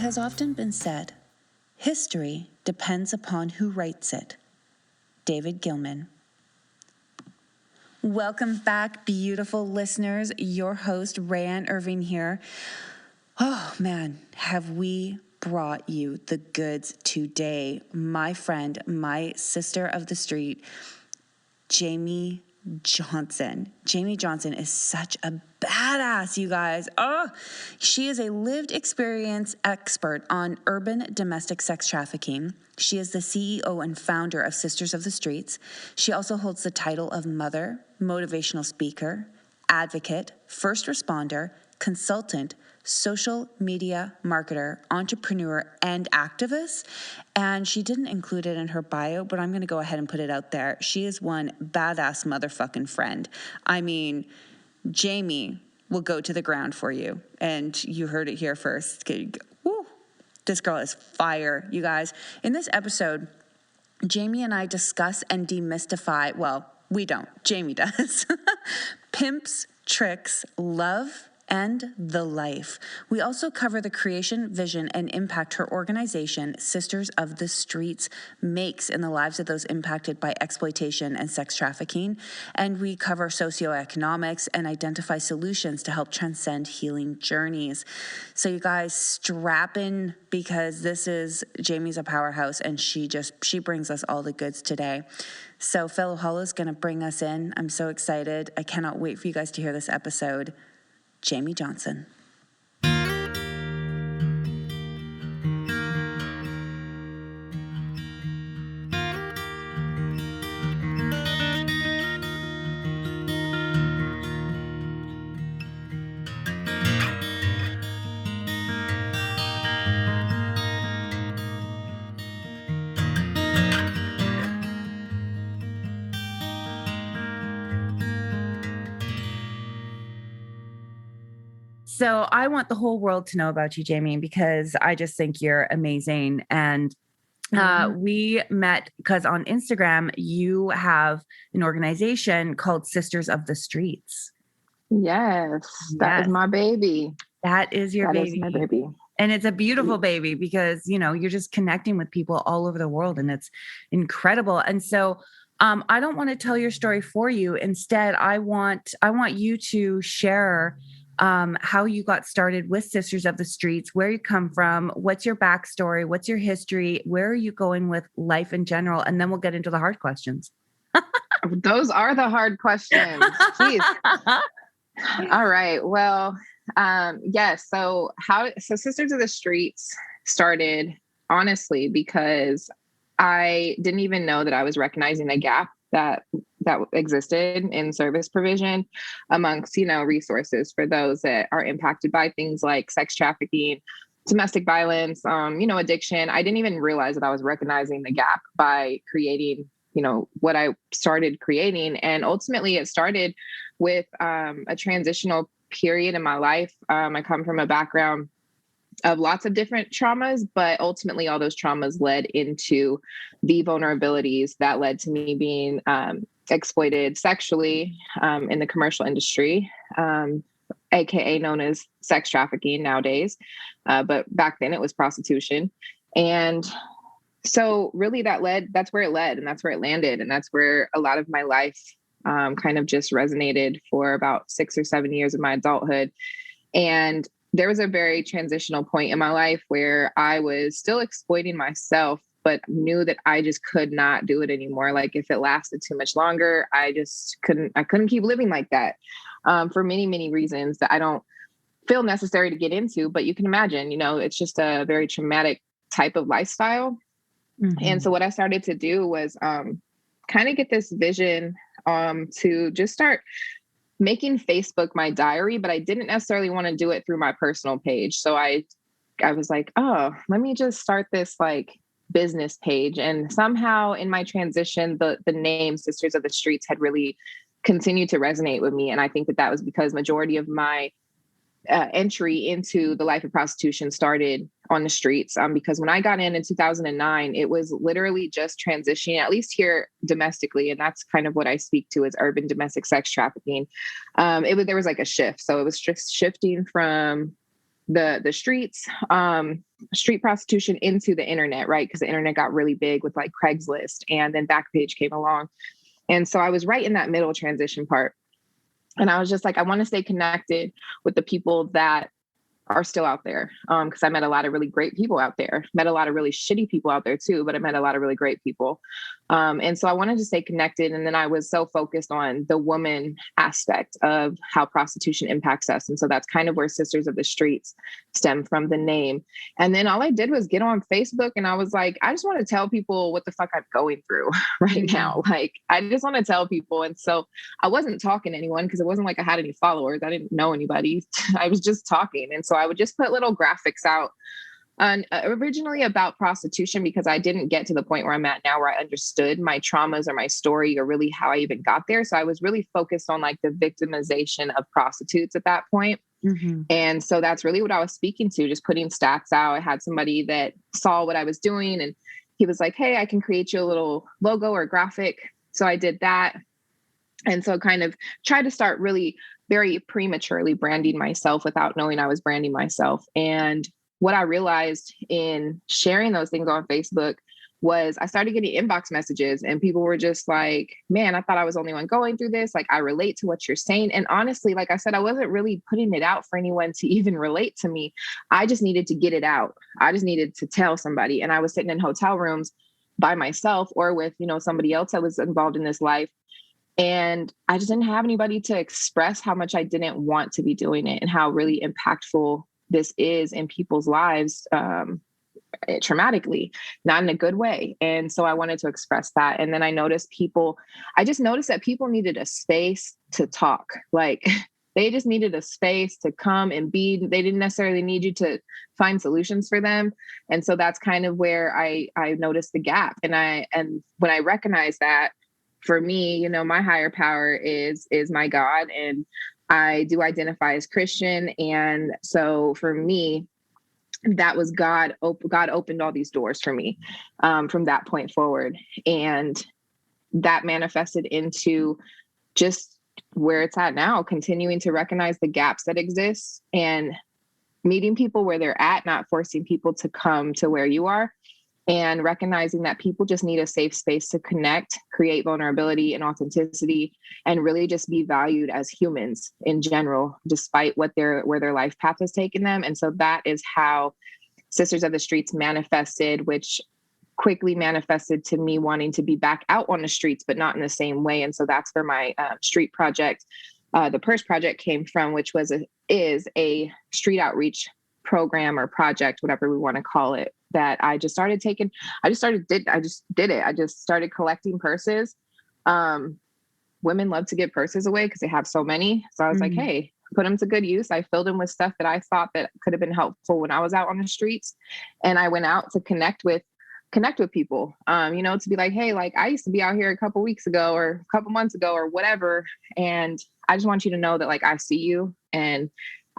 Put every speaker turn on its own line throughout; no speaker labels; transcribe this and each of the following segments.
has often been said, history depends upon who writes it. David Gilman. Welcome back, beautiful listeners. Your host, Rayanne Irving here. Oh man, have we brought you the goods today. My friend, my sister of the street, Jaimee Johnson. Jaimee Johnson is such a badass, you guys. Oh, she is a lived experience expert on urban domestic sex trafficking. She is the CEO and founder of Sisters of the Streets. She also holds the title of mother, motivational speaker, advocate, first responder, consultant, social media marketer, entrepreneur, and activist. And she didn't include it in her bio, but I'm going to go ahead and put it out there. She is one badass motherfucking friend. I mean, Jaimee will go to the ground for you. And you heard it here first. Woo, this girl is fire, you guys. In this episode, Jaimee and I discuss and demystify, well, we don't. Jaimee does. Pimps, tricks, love, and the life. We also cover the creation, vision, and impact her organization, Sisters of the Streets, makes in the lives of those impacted by exploitation and sex trafficking. And we cover socioeconomics and identify solutions to help transcend healing journeys. So you guys strap in, because Jaimee's a powerhouse, and she brings us all the goods today. So fellow Hollow's going to bring us in. I'm so excited. I cannot wait for you guys to hear this episode. Jaimee Johnson. So I want the whole world to know about you, Jaimee, because I just think you're amazing. And we met because on Instagram, you have an organization called Sisters of the Streets.
Yes, that is my baby.
That is your baby.
That is my baby.
And it's a beautiful baby because, you're just connecting with people all over the world, and it's incredible. And so I don't want to tell your story for you. Instead, I want you to share how you got started with Sisters of the Streets, where you come from, what's your backstory, what's your history, where are you going with life in general, and then we'll get into the hard questions.
Those are the hard questions. Jeez. All right. Well, yes. So Sisters of the Streets started honestly because I didn't even know that I was recognizing a gap that existed in service provision amongst, resources for those that are impacted by things like sex trafficking, domestic violence, addiction. I didn't even realize that I was recognizing the gap by creating, what I started creating. And ultimately it started with a transitional period in my life. I come from a background of lots of different traumas, but ultimately all those traumas led into the vulnerabilities that led to me being exploited sexually in the commercial industry, AKA known as sex trafficking nowadays. But back then it was prostitution. And so really that's where it led, and that's where it landed. And that's where a lot of my life kind of just resonated for about 6 or 7 years of my adulthood. And there was a very transitional point in my life where I was still exploiting myself, but knew that I just could not do it anymore. Like if it lasted too much longer, I couldn't keep living like that for many, many reasons that I don't feel necessary to get into, but you can imagine, it's just a very traumatic type of lifestyle. Mm-hmm. And so what I started to do was kind of get this vision to just start making Facebook my diary, but I didn't necessarily want to do it through my personal page. So I was like, oh, let me just start this like business page. And somehow in my transition, the name Sisters of the Streets had really continued to resonate with me. And I think that was because majority of my entry into the life of prostitution started on the streets. Because when I got in 2009, it was literally just transitioning, at least here domestically. And that's kind of what I speak to as urban domestic sex trafficking. There was like a shift. So it was just shifting from the streets, street prostitution into the internet, right? Because the internet got really big with like Craigslist, and then Backpage came along. And so I was right in that middle transition part. And I was just like, I want to stay connected with the people that are still out there. Because I met a lot of really great people out there, met a lot of really shitty people out there too, but I met a lot of really great people. And so I wanted to stay connected. And then I was so focused on the woman aspect of how prostitution impacts us. And so that's kind of where Sisters of the Streets stem from, the name. And then all I did was get on Facebook, and I was like, I just want to tell people what the fuck I'm going through right now. Like, I just want to tell people. And so I wasn't talking to anyone, because it wasn't like I had any followers. I didn't know anybody. I was just talking. And so I would just put little graphics out originally about prostitution, because I didn't get to the point where I'm at now, where I understood my traumas or my story or really how I even got there. So I was really focused on like the victimization of prostitutes at that point. Mm-hmm. And so that's really what I was speaking to, just putting stats out. I had somebody that saw what I was doing, and he was like, hey, I can create you a little logo or graphic. So I did that. And so kind of tried to start really very prematurely branding myself without knowing I was branding myself. And what I realized in sharing those things on Facebook was I started getting inbox messages, and people were just like, man, I thought I was the only one going through this. Like, I relate to what you're saying. And honestly, like I said, I wasn't really putting it out for anyone to even relate to me. I just needed to get it out. I just needed to tell somebody. And I was sitting in hotel rooms by myself or with, somebody else that was involved in this life. And I just didn't have anybody to express how much I didn't want to be doing it and how really impactful this is in people's lives, traumatically, not in a good way. And so I wanted to express that. And then I just noticed that people needed a space to talk. Like, they just needed a space to come and be. They didn't necessarily need you to find solutions for them. And so that's kind of where I noticed the gap. And when I recognized that, for me, my higher power is my God, and I do identify as Christian. And so for me, that was God. God opened all these doors for me from that point forward. And that manifested into just where it's at now, continuing to recognize the gaps that exist and meeting people where they're at, not forcing people to come to where you are. And recognizing that people just need a safe space to connect, create vulnerability and authenticity, and really just be valued as humans in general, despite where their life path has taken them. And so that is how Sisters of the Streets manifested, which quickly manifested to me wanting to be back out on the streets, but not in the same way. And so that's where my street project, the Purse Project, came from, which is a street outreach program or project, whatever we want to call it, that I just started taking. I just did it. I just started collecting purses. Women love to give purses away because they have so many. So I was like, hey, put them to good use. I filled them with stuff that I thought that could have been helpful when I was out on the streets. And I went out to connect with people, to be like, hey, like, I used to be out here a couple weeks ago or a couple months ago or whatever. And I just want you to know that, like, I see you and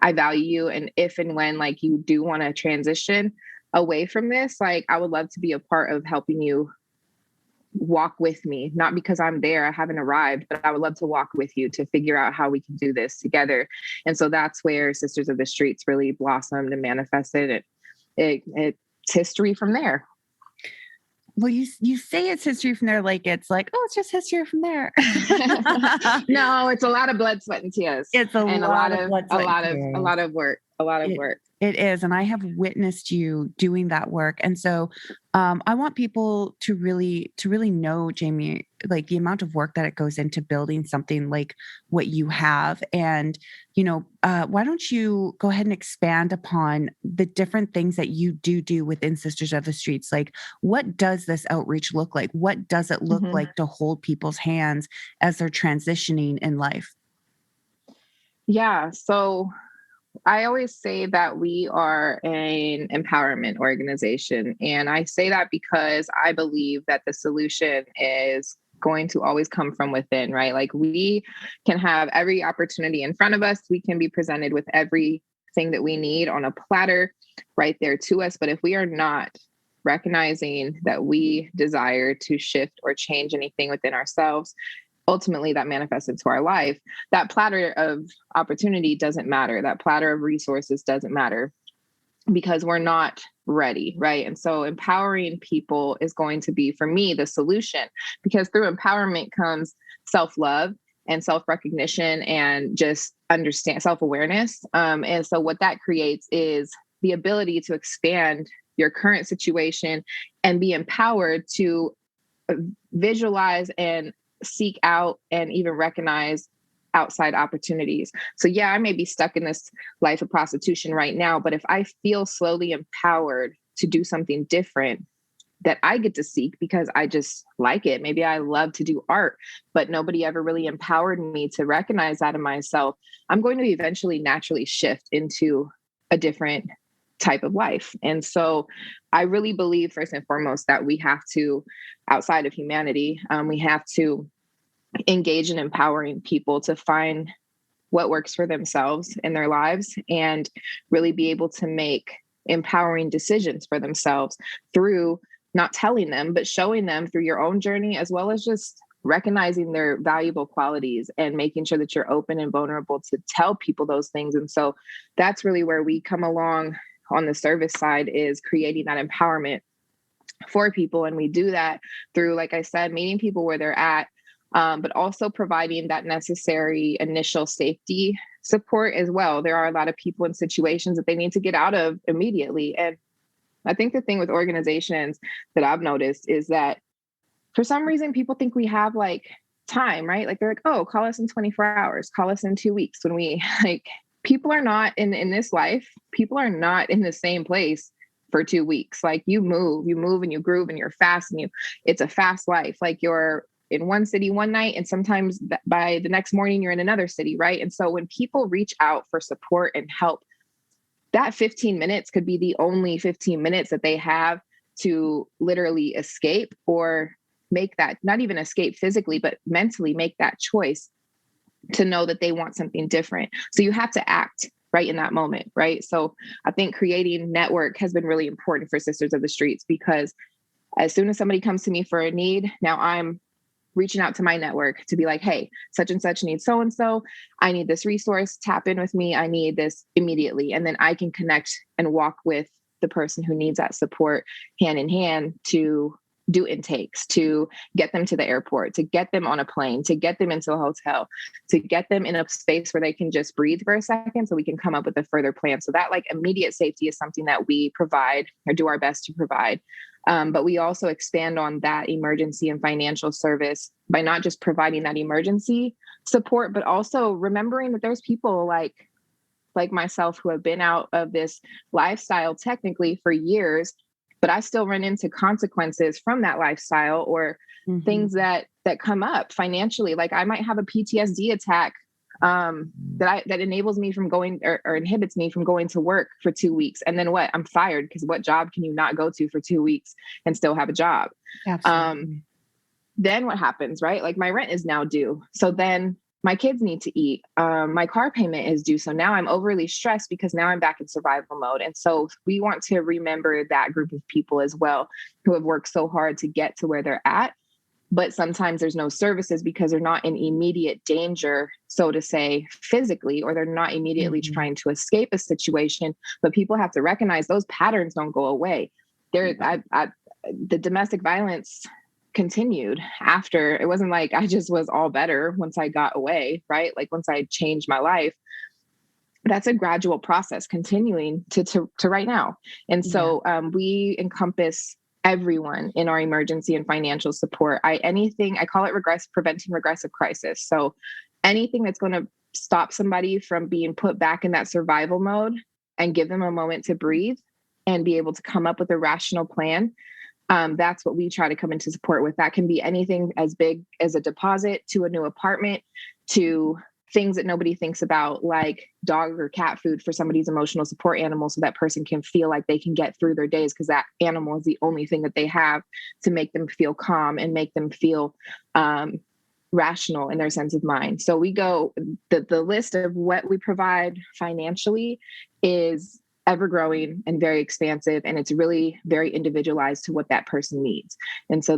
I value you. And if and when, like, you do want to transition away from this, like, I would love to be a part of helping you walk with me, not because I'm there, I haven't arrived, but I would love to walk with you to figure out how we can do this together. And so that's where Sisters of the Streets really blossomed and manifested. It's history from there.
Well, you say it's history from there, like it's like, oh, it's just history from there.
No, it's a lot of blood, sweat, and tears.
It's a lot
of work.
It is. And I have witnessed you doing that work. And so I want people to really know, Jaimee, like the amount of work that it goes into building something like what you have. And, why don't you go ahead and expand upon the different things that you do within Sisters of the Streets? Like, what does this outreach look like? What does it look like to hold people's hands as they're transitioning in life?
Yeah. So I always say that we are an empowerment organization. And I say that because I believe that the solution is going to always come from within, right? Like, we can have every opportunity in front of us. We can be presented with everything that we need on a platter right there to us. But if we are not recognizing that we desire to shift or change anything within ourselves, ultimately that manifests into our life. That platter of opportunity doesn't matter. That platter of resources doesn't matter. because we're not ready, right? And so empowering people is going to be, for me, the solution, because through empowerment comes self-love and self-recognition and just understand self-awareness. And so what that creates is the ability to expand your current situation and be empowered to visualize and seek out and even recognize outside opportunities. So yeah, I may be stuck in this life of prostitution right now, but if I feel slowly empowered to do something different that I get to seek because I just like it. Maybe I love to do art, but nobody ever really empowered me to recognize that in myself. I'm going to eventually naturally shift into a different type of life. And so I really believe, first and foremost, that we have to, outside of humanity, we have to engage in empowering people to find what works for themselves in their lives and really be able to make empowering decisions for themselves through not telling them, but showing them through your own journey, as well as just recognizing their valuable qualities and making sure that you're open and vulnerable to tell people those things. And so that's really where we come along on the service side, is creating that empowerment for people. And we do that through, like I said, meeting people where they're at, but also providing that necessary initial safety support as well. There are a lot of people in situations that they need to get out of immediately. And I think the thing with organizations that I've noticed is that for some reason, people think we have like time, right? Like they're like, oh, call us in 24 hours, call us in 2 weeks. When we like, people are not in this life, people are not in the same place for 2 weeks. Like you move and you groove and you're fast and it's a fast life. Like you're in one city one night, and sometimes by the next morning you're in another city, right? And so when people reach out for support and help, that 15 minutes could be the only 15 minutes that they have to literally escape, or make that, not even escape physically, but mentally make that choice to know that they want something different. So you have to act right in that moment, right? So I think creating network has been really important for Sisters of the Streets, because as soon as somebody comes to me for a need, now I'm reaching out to my network to be like, hey, such and such needs so-and-so. I need this resource. Tap in with me. I need this immediately. And then I can connect and walk with the person who needs that support hand in hand to do intakes, to get them to the airport, to get them on a plane, to get them into a hotel, to get them in a space where they can just breathe for a second so we can come up with a further plan. So that like immediate safety is something that we provide or do our best to provide. But we also expand on that emergency and financial service by not just providing that emergency support, but also remembering that there's people like myself who have been out of this lifestyle technically for years, but I still run into consequences from that lifestyle, or things that come up financially. Like I might have a PTSD attack that enables me from going or inhibits me from going to work for 2 weeks. And then what? I'm fired, because what job can you not go to for 2 weeks and still have a job?
Absolutely.
Then what happens, right? Like my rent is now due. So then my kids need to eat. My car payment is due. So now I'm overly stressed because now I'm back in survival mode. And so we want to remember that group of people as well, who have worked so hard to get to where they're at. But sometimes there's no services because they're not in immediate danger, so to say, physically, or they're not immediately trying to escape a situation. But people have to recognize those patterns don't go away. The domestic violence continued after. It wasn't like I just was all better once I got away, right? Like once I changed my life. That's a gradual process continuing to right now. And so we encompass everyone in our emergency and financial support. I call it preventing regressive crisis. So anything that's going to stop somebody from being put back in that survival mode and give them a moment to breathe and be able to come up with a rational plan. That's what we try to come into support with. That can be anything as big as a deposit to a new apartment, to things that nobody thinks about, like dog or cat food for somebody's emotional support animal, so that person can feel like they can get through their days, because that animal is the only thing that they have to make them feel calm and make them feel rational in their sense of mind. So we go, the list of what we provide financially is ever growing and very expansive, and it's really very individualized to what that person needs. And so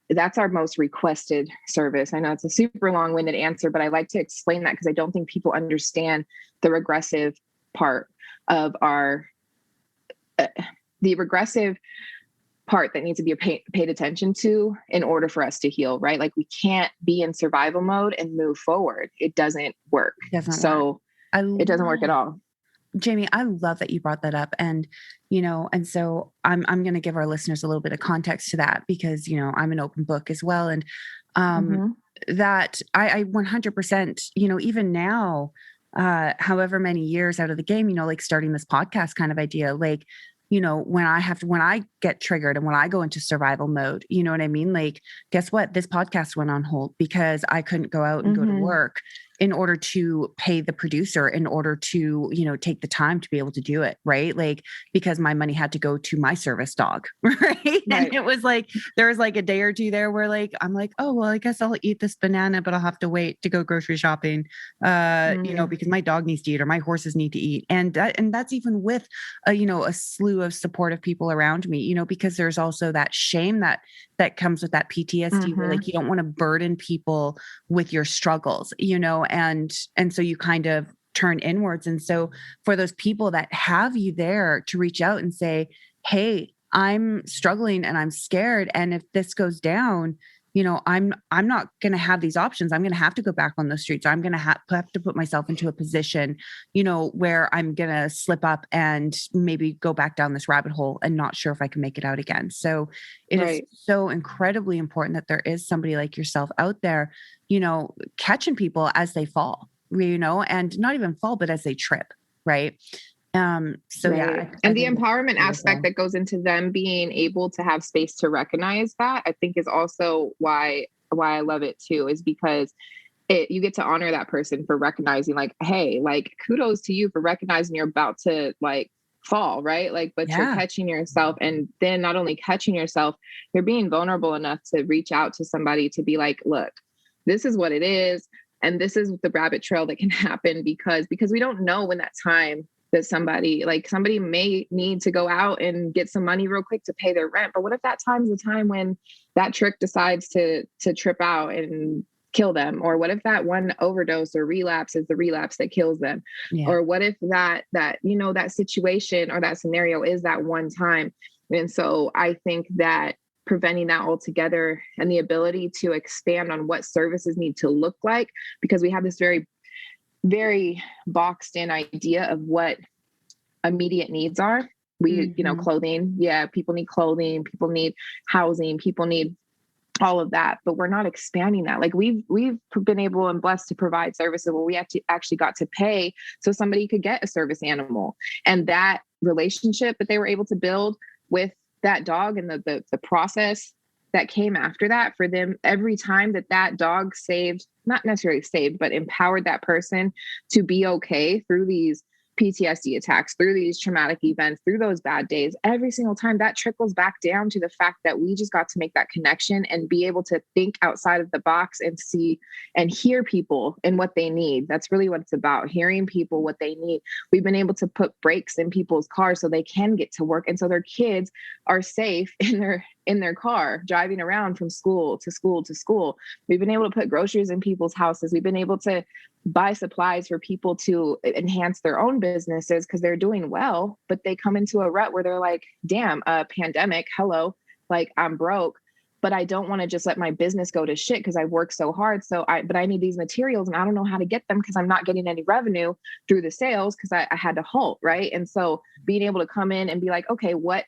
that's our most requested service. I know it's a super long-winded answer, but I like to explain that because I don't think people understand the regressive part of our the regressive part that needs to be paid attention to in order for us to heal, right? Like we can't be in survival mode and move forward. It doesn't work. It doesn't work at all.
Jaimee, I love that you brought that up. And, and so I'm going to give our listeners a little bit of context to that because, I'm an open book as well. And, that I 100%, even now, however many years out of the game, like starting this podcast kind of idea, like, when I get triggered and when I go into survival mode, you know what I mean? Like, guess what? This podcast went on hold because I couldn't go out and go to work in order to pay the producer, in order to, take the time to be able to do it. Right. Like, because my money had to go to my service dog. Right. And it was like, there was like a day or two there where like, I'm like, oh, well, I guess I'll eat this banana, but I'll have to wait to go grocery shopping, because my dog needs to eat or my horses need to eat. And that's even with, a slew of supportive people around me, because there's also that shame that comes with that PTSD where like, you don't want to burden people with your struggles, and so you kind of turn inwards. And so for those people that have you there to reach out and say, hey, I'm struggling and I'm scared. And if this goes down, I'm not going to have these options. I'm going to have to go back on the streets. I'm going to have to put myself into a position, where I'm going to slip up and maybe go back down this rabbit hole and not sure if I can make it out again. So it is so incredibly important that there is somebody like yourself out there, catching people as they fall, and not even fall, but as they trip. Right. And
the empowerment aspect that goes into them being able to have space to recognize that, I think is also why I love it too, is because you get to honor that person for recognizing like, hey, like kudos to you for recognizing you're about to like fall, right? Like, but you're catching yourself, and then not only catching yourself, you're being vulnerable enough to reach out to somebody to be like, look, this is what it is. And this is the rabbit trail that can happen because we don't know when that time that somebody may need to go out and get some money real quick to pay their rent. But what if that time is the time when that trick decides to trip out and kill them? Or what if that one overdose or relapse is the relapse that kills them? Yeah. Or what if that situation or that scenario is that one time? And so I think that preventing that altogether and the ability to expand on what services need to look like, because we have this very very boxed in idea of what immediate needs are. We, clothing. Yeah. People need clothing. People need housing. People need all of that, but we're not expanding that. Like we've been able and blessed to provide services where we actually got to pay so somebody could get a service animal, and that relationship that they were able to build with that dog and the process that came after that for them, every time that dog saved, not necessarily saved, but empowered that person to be okay through these PTSD attacks, through these traumatic events, through those bad days, every single time that trickles back down to the fact that we just got to make that connection and be able to think outside of the box and see and hear people and what they need. That's really what it's about, hearing people, what they need. We've been able to put brakes in people's cars so they can get to work. And so their kids are safe in their car, driving around from school to school to school. We've been able to put groceries in people's houses. We've been able to buy supplies for people to enhance their own businesses because they're doing well, but they come into a rut where they're like, damn, a pandemic, hello, like I'm broke, but I don't want to just let my business go to shit because I worked so hard. But I need these materials and I don't know how to get them because I'm not getting any revenue through the sales because I had to halt, right? And so being able to come in and be like, okay, what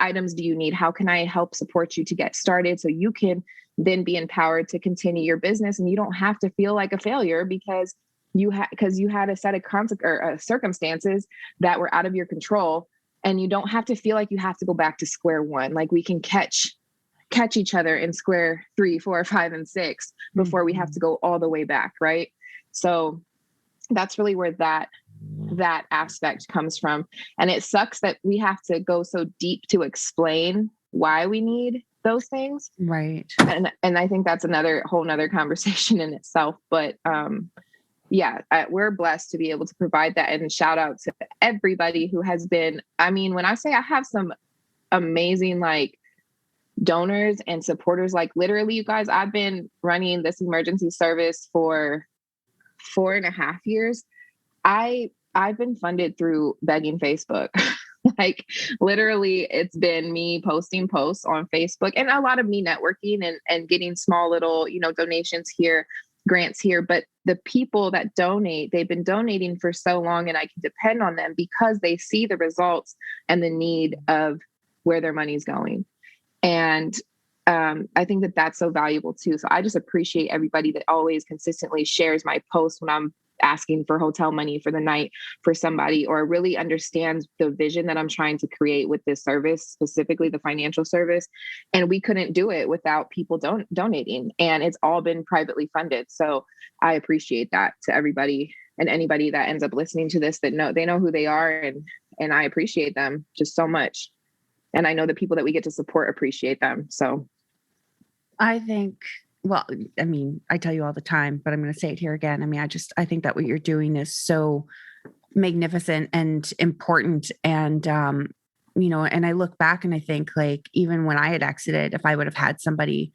items do you need? How can I help support you to get started so you can then be empowered to continue your business, and you don't have to feel like a failure because you had a set of circumstances that were out of your control, and you don't have to feel like you have to go back to square one. Like we can catch each other in square 3, 4, 5, and 6 before we have to go all the way back, right? So that's really where that aspect comes from. And it sucks that we have to go so deep to explain why we need those things. Right. And I think that's whole nother conversation in itself. But we're blessed to be able to provide that, and shout out to everybody who has been, when I say I have some amazing like donors and supporters, like literally you guys, I've been running this emergency service for 4.5 years. I've been funded through begging Facebook. Like literally it's been me posting posts on Facebook and a lot of me networking and getting small little, donations here, grants here. But the people that donate, they've been donating for so long and I can depend on them because they see the results and the need of where their money's going. And I think that that's so valuable too. So I just appreciate everybody that always consistently shares my posts when I'm asking for hotel money for the night for somebody, or really understands the vision that I'm trying to create with this service, specifically the financial service. And we couldn't do it without people donating, and it's all been privately funded. So I appreciate that to everybody and anybody that ends up listening to this, that they know who they are, and I appreciate them just so much. And I know the people that we get to support appreciate them. So
I think, well, I mean, I tell you all the time, but I'm going to say it here again. I mean, I think that what you're doing is so magnificent and important. And, and I look back and I think, like, even when I had exited, if I would have had somebody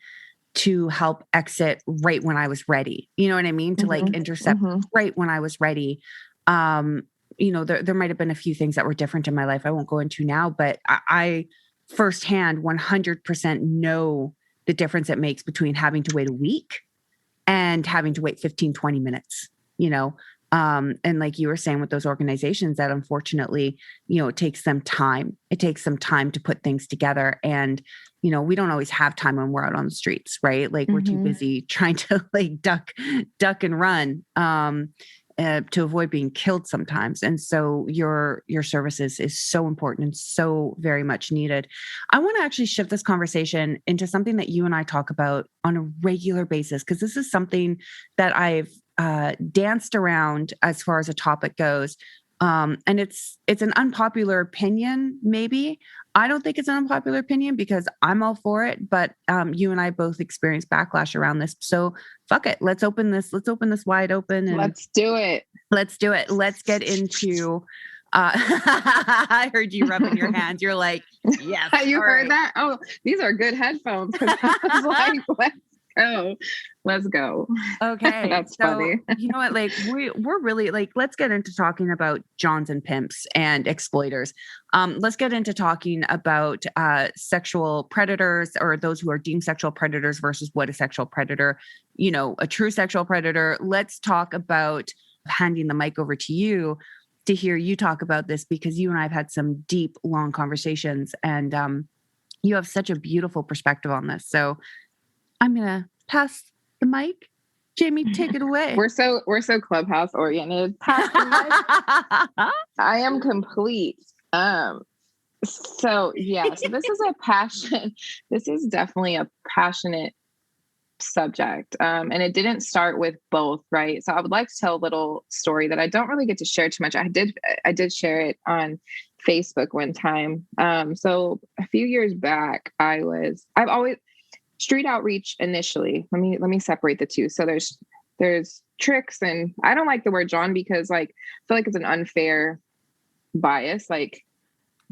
to help exit right when I was ready, you know what I mean? To like intercept right when I was ready. There might've been a few things that were different in my life. I won't go into now, but I firsthand 100% know the difference it makes between having to wait a week and having to wait 15, 20 minutes, and like you were saying with those organizations that unfortunately, it takes them time. It takes some time to put things together. And, we don't always have time when we're out on the streets, right? Like we're too busy trying to like duck and run, to avoid being killed sometimes. And so your services is so important and so very much needed. I want to actually shift this conversation into something that you and I talk about on a regular basis, because this is something that I've danced around as far as a topic goes. And it's an unpopular opinion, maybe. I don't think it's an unpopular opinion because I'm all for it, but you and I both experienced backlash around this. So fuck it. Let's open this wide open. And
let's do it.
Let's get into, I heard you rubbing your hands. You're like, yes.
You heard that? Oh, these are good headphones. I was like, let's go.
Okay.
That's funny.
You know what? Like we're really like, let's get into talking about Johns and pimps and exploiters. Let's get into talking about sexual predators, or those who are deemed sexual predators versus what a sexual predator, a true sexual predator. Let's talk about handing the mic over to you to hear you talk about this, because you and I have had some deep, long conversations, and you have such a beautiful perspective on this. So I'm going to pass the mic. Jaimee, take it away.
We're so Clubhouse oriented. Pass the mic. I am complete. So this is a passion. This is definitely a passionate subject. And it didn't start with both, right? So I would like to tell a little story that I don't really get to share too much. I did share it on Facebook one time. So a few years back, I've always street outreach initially. Let me separate the two. So there's tricks, and I don't like the word John because like I feel like it's an unfair bias. Like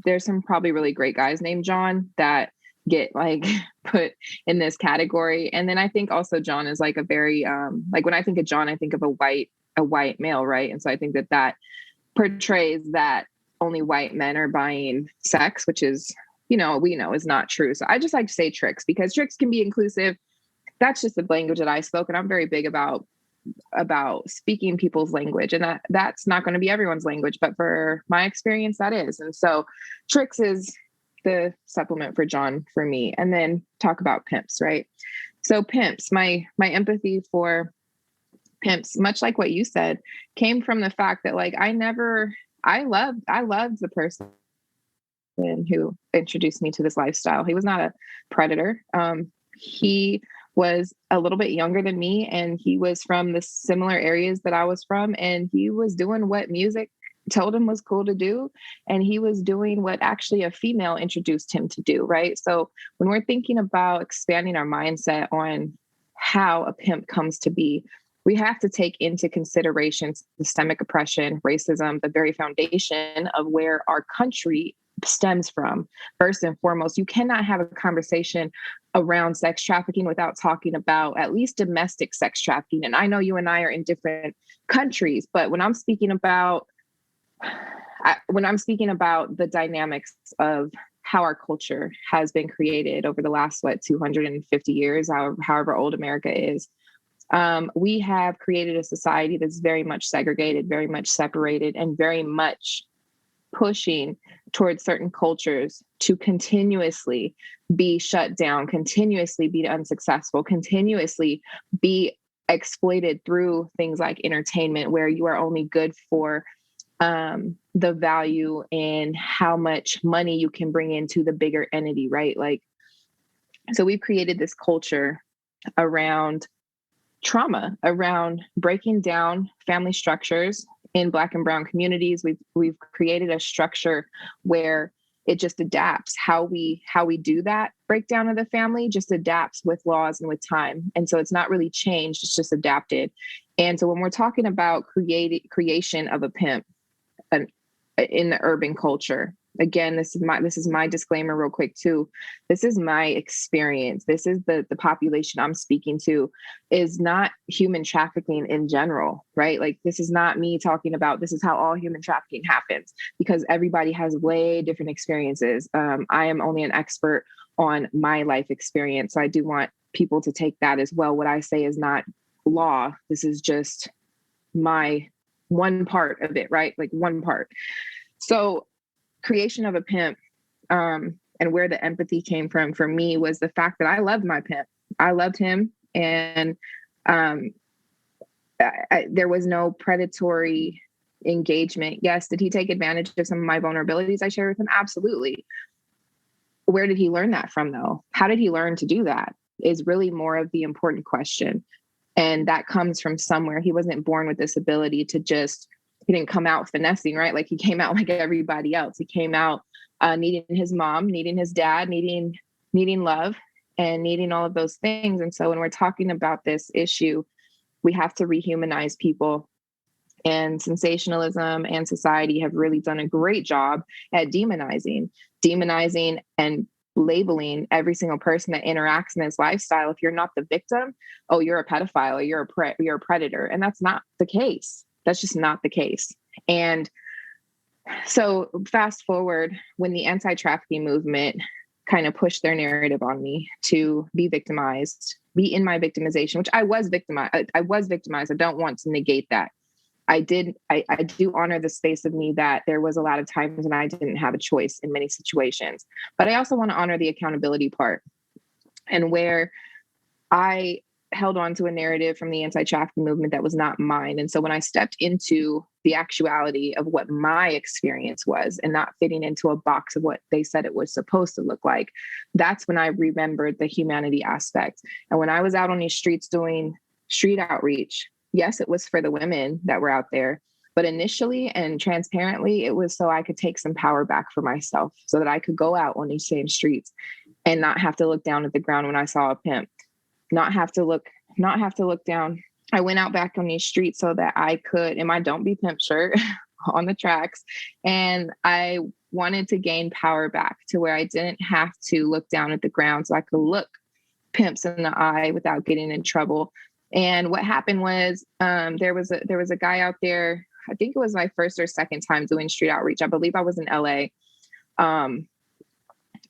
there's some probably really great guys named John that get like put in this category. And then I think also John is like a very like when I think of John, I think of a white male, right? And so I think that portrays that only white men are buying sex, which is, we know is not true. So I just like to say tricks because tricks can be inclusive. That's just the language that I spoke. And I'm very big about speaking people's language. And that's not going to be everyone's language, but for my experience, that is. And so tricks is the supplement for John for me. And then talk about pimps, right? So pimps, my empathy for pimps, much like what you said, came from the fact that like I loved the person who introduced me to this lifestyle. He was not a predator. He was a little bit younger than me, and he was from the similar areas that I was from, and he was doing what music told him was cool to do, and he was doing what actually a female introduced him to do, right? So when we're thinking about expanding our mindset on how a pimp comes to be, we have to take into consideration systemic oppression, racism, the very foundation of where our country stems from. First and foremost, you cannot have a conversation around sex trafficking without talking about at least domestic sex trafficking. And I know you and I are in different countries, but when I'm speaking about when I'm speaking about the dynamics of how our culture has been created over the last, 250 years, however old America is, we have created a society that's very much segregated, very much separated, and very much pushing towards certain cultures to continuously be shut down, continuously be unsuccessful, continuously be exploited through things like entertainment, where you are only good for the value in how much money you can bring into the bigger entity, right? Like, so we've created this culture around trauma, around breaking down family structures in Black and Brown communities. We've created a structure where it just adapts. How we do that breakdown of the family just adapts with laws and with time. And so it's not really changed, it's just adapted. And so when we're talking about creation of a pimp in the urban culture, again, this is my disclaimer real quick too. This is my experience. This is the population I'm speaking to, is not human trafficking in general, right? Like, this is not me talking about this is how all human trafficking happens, because everybody has way different experiences. I am only an expert on my life experience. So I do want people to take that as well. What I say is not law. This is just my one part of it, right? Like, one part. So creation of a pimp, and where the empathy came from for me was the fact that I loved my pimp. I loved him. And there was no predatory engagement. Yes. Did he take advantage of some of my vulnerabilities I shared with him? Absolutely. Where did he learn that from, though? How did he learn to do that is really more of the important question. And that comes from somewhere. He wasn't born with this ability to just, he didn't come out finessing, right? Like, he came out like everybody else. He came out needing his mom, needing his dad, needing love, and needing all of those things. And so when we're talking about this issue, we have to rehumanize people. And sensationalism and society have really done a great job at demonizing and labeling every single person that interacts in this lifestyle. If you're not the victim, oh, you're a pedophile, or you're a predator. And that's not the case. That's just not the case. And so fast forward, when the anti-trafficking movement kind of pushed their narrative on me to be victimized, be in my victimization, which I was victimized. I don't want to negate that. I do honor the space of me that there was a lot of times when I didn't have a choice in many situations, but I also want to honor the accountability part, and where I held on to a narrative from the anti-trafficking movement that was not mine. And so when I stepped into the actuality of what my experience was, and not fitting into a box of what they said it was supposed to look like, that's when I remembered the humanity aspect. And when I was out on these streets doing street outreach, yes, it was for the women that were out there, but initially and transparently, it was so I could take some power back for myself, so that I could go out on these same streets and not have to look down at the ground when I saw a pimp, not have to look down. I went out back on these streets so that I could, in my Don't Be Pimp shirt on the tracks, and I wanted to gain power back to where I didn't have to look down at the ground, so I could look pimps in the eye without getting in trouble. And what happened was, there was a guy out there. I think it was my first or second time doing street outreach. I believe I was in LA.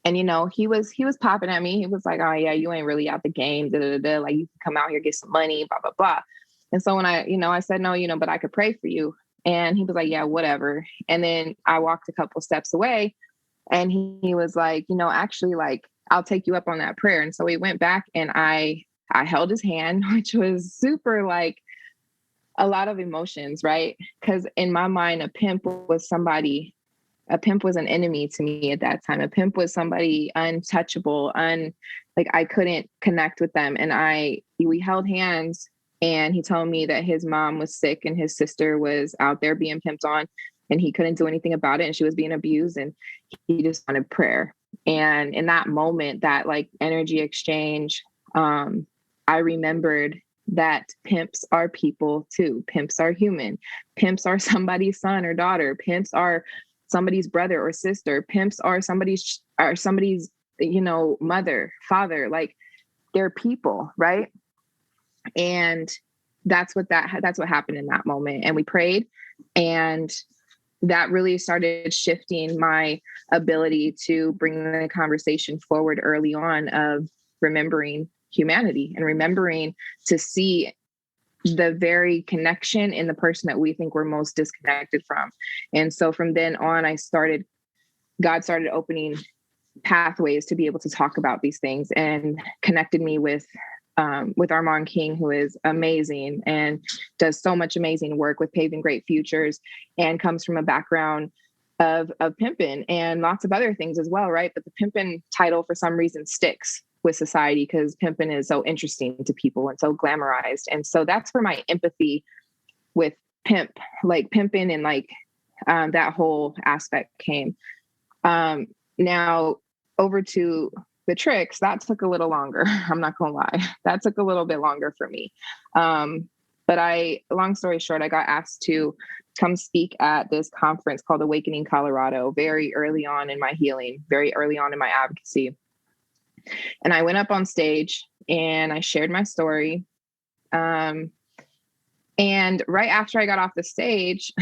And he was popping at me. He was like, "Oh yeah, you ain't really out the game. Da, da, da. Like, you can come out here, get some money, blah, blah, blah." And so when I said, "No, but I could pray for you." And he was like, "Yeah, whatever." And then I walked a couple steps away, and he was like, "Actually, like, I'll take you up on that prayer." And so we went back, and I held his hand, which was super, like, a lot of emotions, right? Because in my mind, a pimp was an enemy to me at that time. A pimp was somebody untouchable, like, I couldn't connect with them. And we held hands, and he told me that his mom was sick and his sister was out there being pimped on, and he couldn't do anything about it, and she was being abused, and he just wanted prayer. And in that moment, that, like, energy exchange, I remembered that pimps are people too. Pimps are human. Pimps are somebody's son or daughter. Pimps are somebody's brother or sister. Pimps are somebody's mother, father. Like, they're people, right? And that's what happened in that moment. And we prayed, and that really started shifting my ability to bring the conversation forward early on of remembering humanity and remembering to see the very connection in the person that we think we're most disconnected from. And so from then on, God started opening pathways to be able to talk about these things and connected me with Armand King, who is amazing and does so much amazing work with Paving Great Futures and comes from a background of pimping and lots of other things as well, right? But the pimping title for some reason sticks with society because pimping is so interesting to people and so glamorized. And so that's where my empathy with like pimping and like that whole aspect came. Now over to the tricks, that took a little longer. I'm not going to lie. That took a little bit longer for me. But long story short, I got asked to come speak at this conference called Awakening Colorado very early on in my healing, very early on in my advocacy. And I went up on stage and I shared my story. And right after I got off the stage,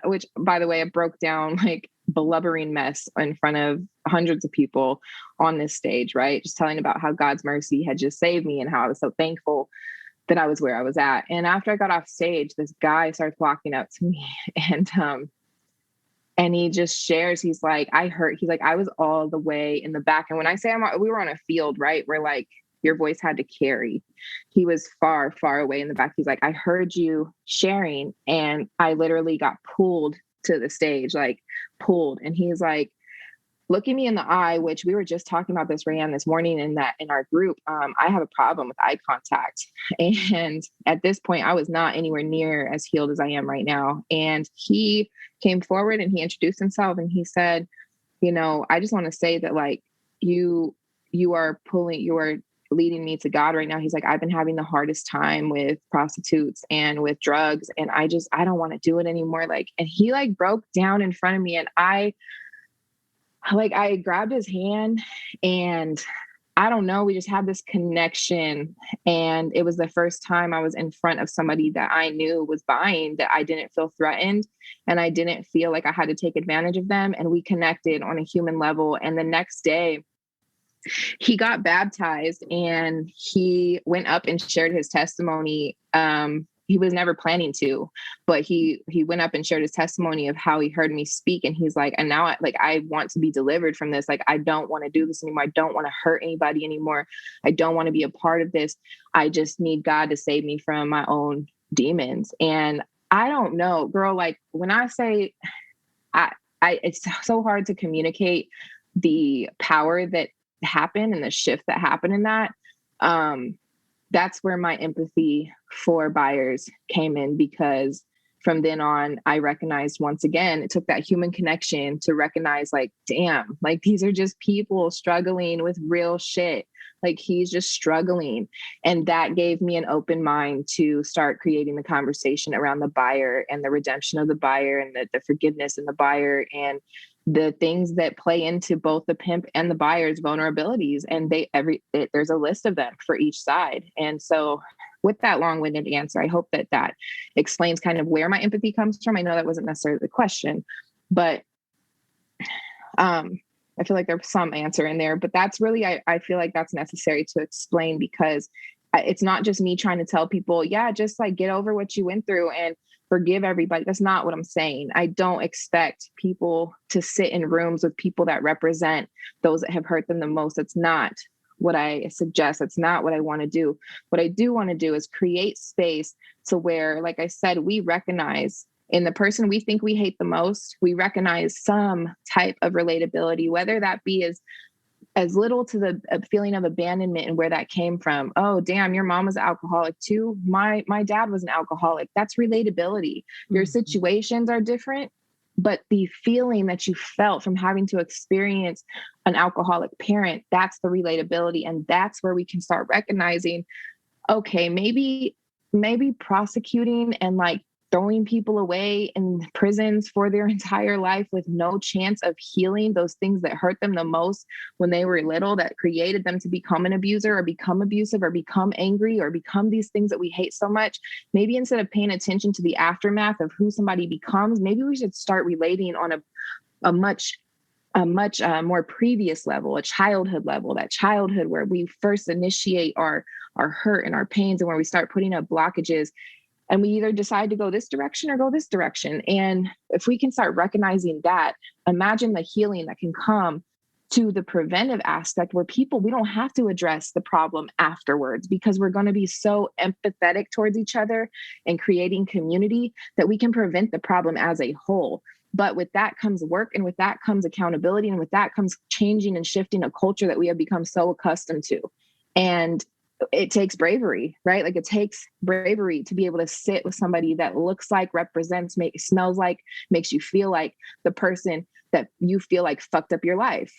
which by the way, I broke down like blubbering mess in front of hundreds of people on this stage, right? Just telling about how God's mercy had just saved me and how I was so thankful that I was where I was at. And after I got off stage, this guy starts walking up to me and he just shares, he's like, I was all the way in the back. And when I say we were on a field, right? Where like your voice had to carry. He was far, far away in the back. He's like, I heard you sharing and I literally got pulled to the stage, like pulled. And he's like, looking me in the eye, which we were just talking about this, Rayanne, this morning in our group. I have a problem with eye contact. And at this point, I was not anywhere near as healed as I am right now. And he came forward and he introduced himself and he said, I just want to say that like you are leading me to God right now. He's like, I've been having the hardest time with prostitutes and with drugs. And I don't want to do it anymore. Like, and he like broke down in front of me and I grabbed his hand and I don't know, we just had this connection. And it was the first time I was in front of somebody that I knew was buying, that I didn't feel threatened and I didn't feel like I had to take advantage of them. And we connected on a human level. And the next day he got baptized and he went up and shared his testimony. He was never planning but he went up and shared his testimony of how he heard me speak. And he's like, and now I want to be delivered from this. Like, I don't want to do this anymore. I don't want to hurt anybody anymore. I don't want to be a part of this. I just need God to save me from my own demons. And I don't know, girl, like when I say it's so hard to communicate the power that happened and the shift that happened in that. That's where my empathy for buyers came in, because from then on, I recognized once again, it took that human connection to recognize like, damn, like these are just people struggling with real shit. Like he's just struggling. And that gave me an open mind to start creating the conversation around the buyer and the redemption of the buyer and the forgiveness in the buyer and the things that play into both the pimp and the buyer's vulnerabilities. And there's a list of them for each side. And so with that long-winded answer, I hope that explains kind of where my empathy comes from. I know that wasn't necessarily the question, but I feel like there's some answer in there, but that's really, I feel like that's necessary to explain, because it's not just me trying to tell people, yeah, just like get over what you went through and forgive everybody. That's not what I'm saying. I don't expect people to sit in rooms with people that represent those that have hurt them the most. That's not what I suggest. That's not what I want to do. What I do want to do is create space to where, like I said, we recognize in the person we think we hate the most, we recognize some type of relatability, whether that be as little to the feeling of abandonment and where that came from. Oh, damn, your mom was an alcoholic too. My dad was an alcoholic. That's relatability. Your situations are different, but the feeling that you felt from having to experience an alcoholic parent, that's the relatability. And that's where we can start recognizing, okay, maybe prosecuting and like throwing people away in prisons for their entire life with no chance of healing those things that hurt them the most when they were little, that created them to become an abuser or become abusive or become angry or become these things that we hate so much. Maybe instead of paying attention to the aftermath of who somebody becomes, maybe we should start relating on a much more previous level, a childhood level, that childhood where we first initiate our hurt and our pains, and where we start putting up blockages, and we either decide to go this direction or go this direction. And if we can start recognizing that, imagine the healing that can come to the preventive aspect, where we don't have to address the problem afterwards, because we're going to be so empathetic towards each other and creating community that we can prevent the problem as a whole. But with that comes work, and with that comes accountability, and with that comes changing and shifting a culture that we have become so accustomed to. And it takes bravery, right? Like, it takes bravery to be able to sit with somebody that looks like, represents, smells like, makes you feel like the person that you feel like fucked up your life.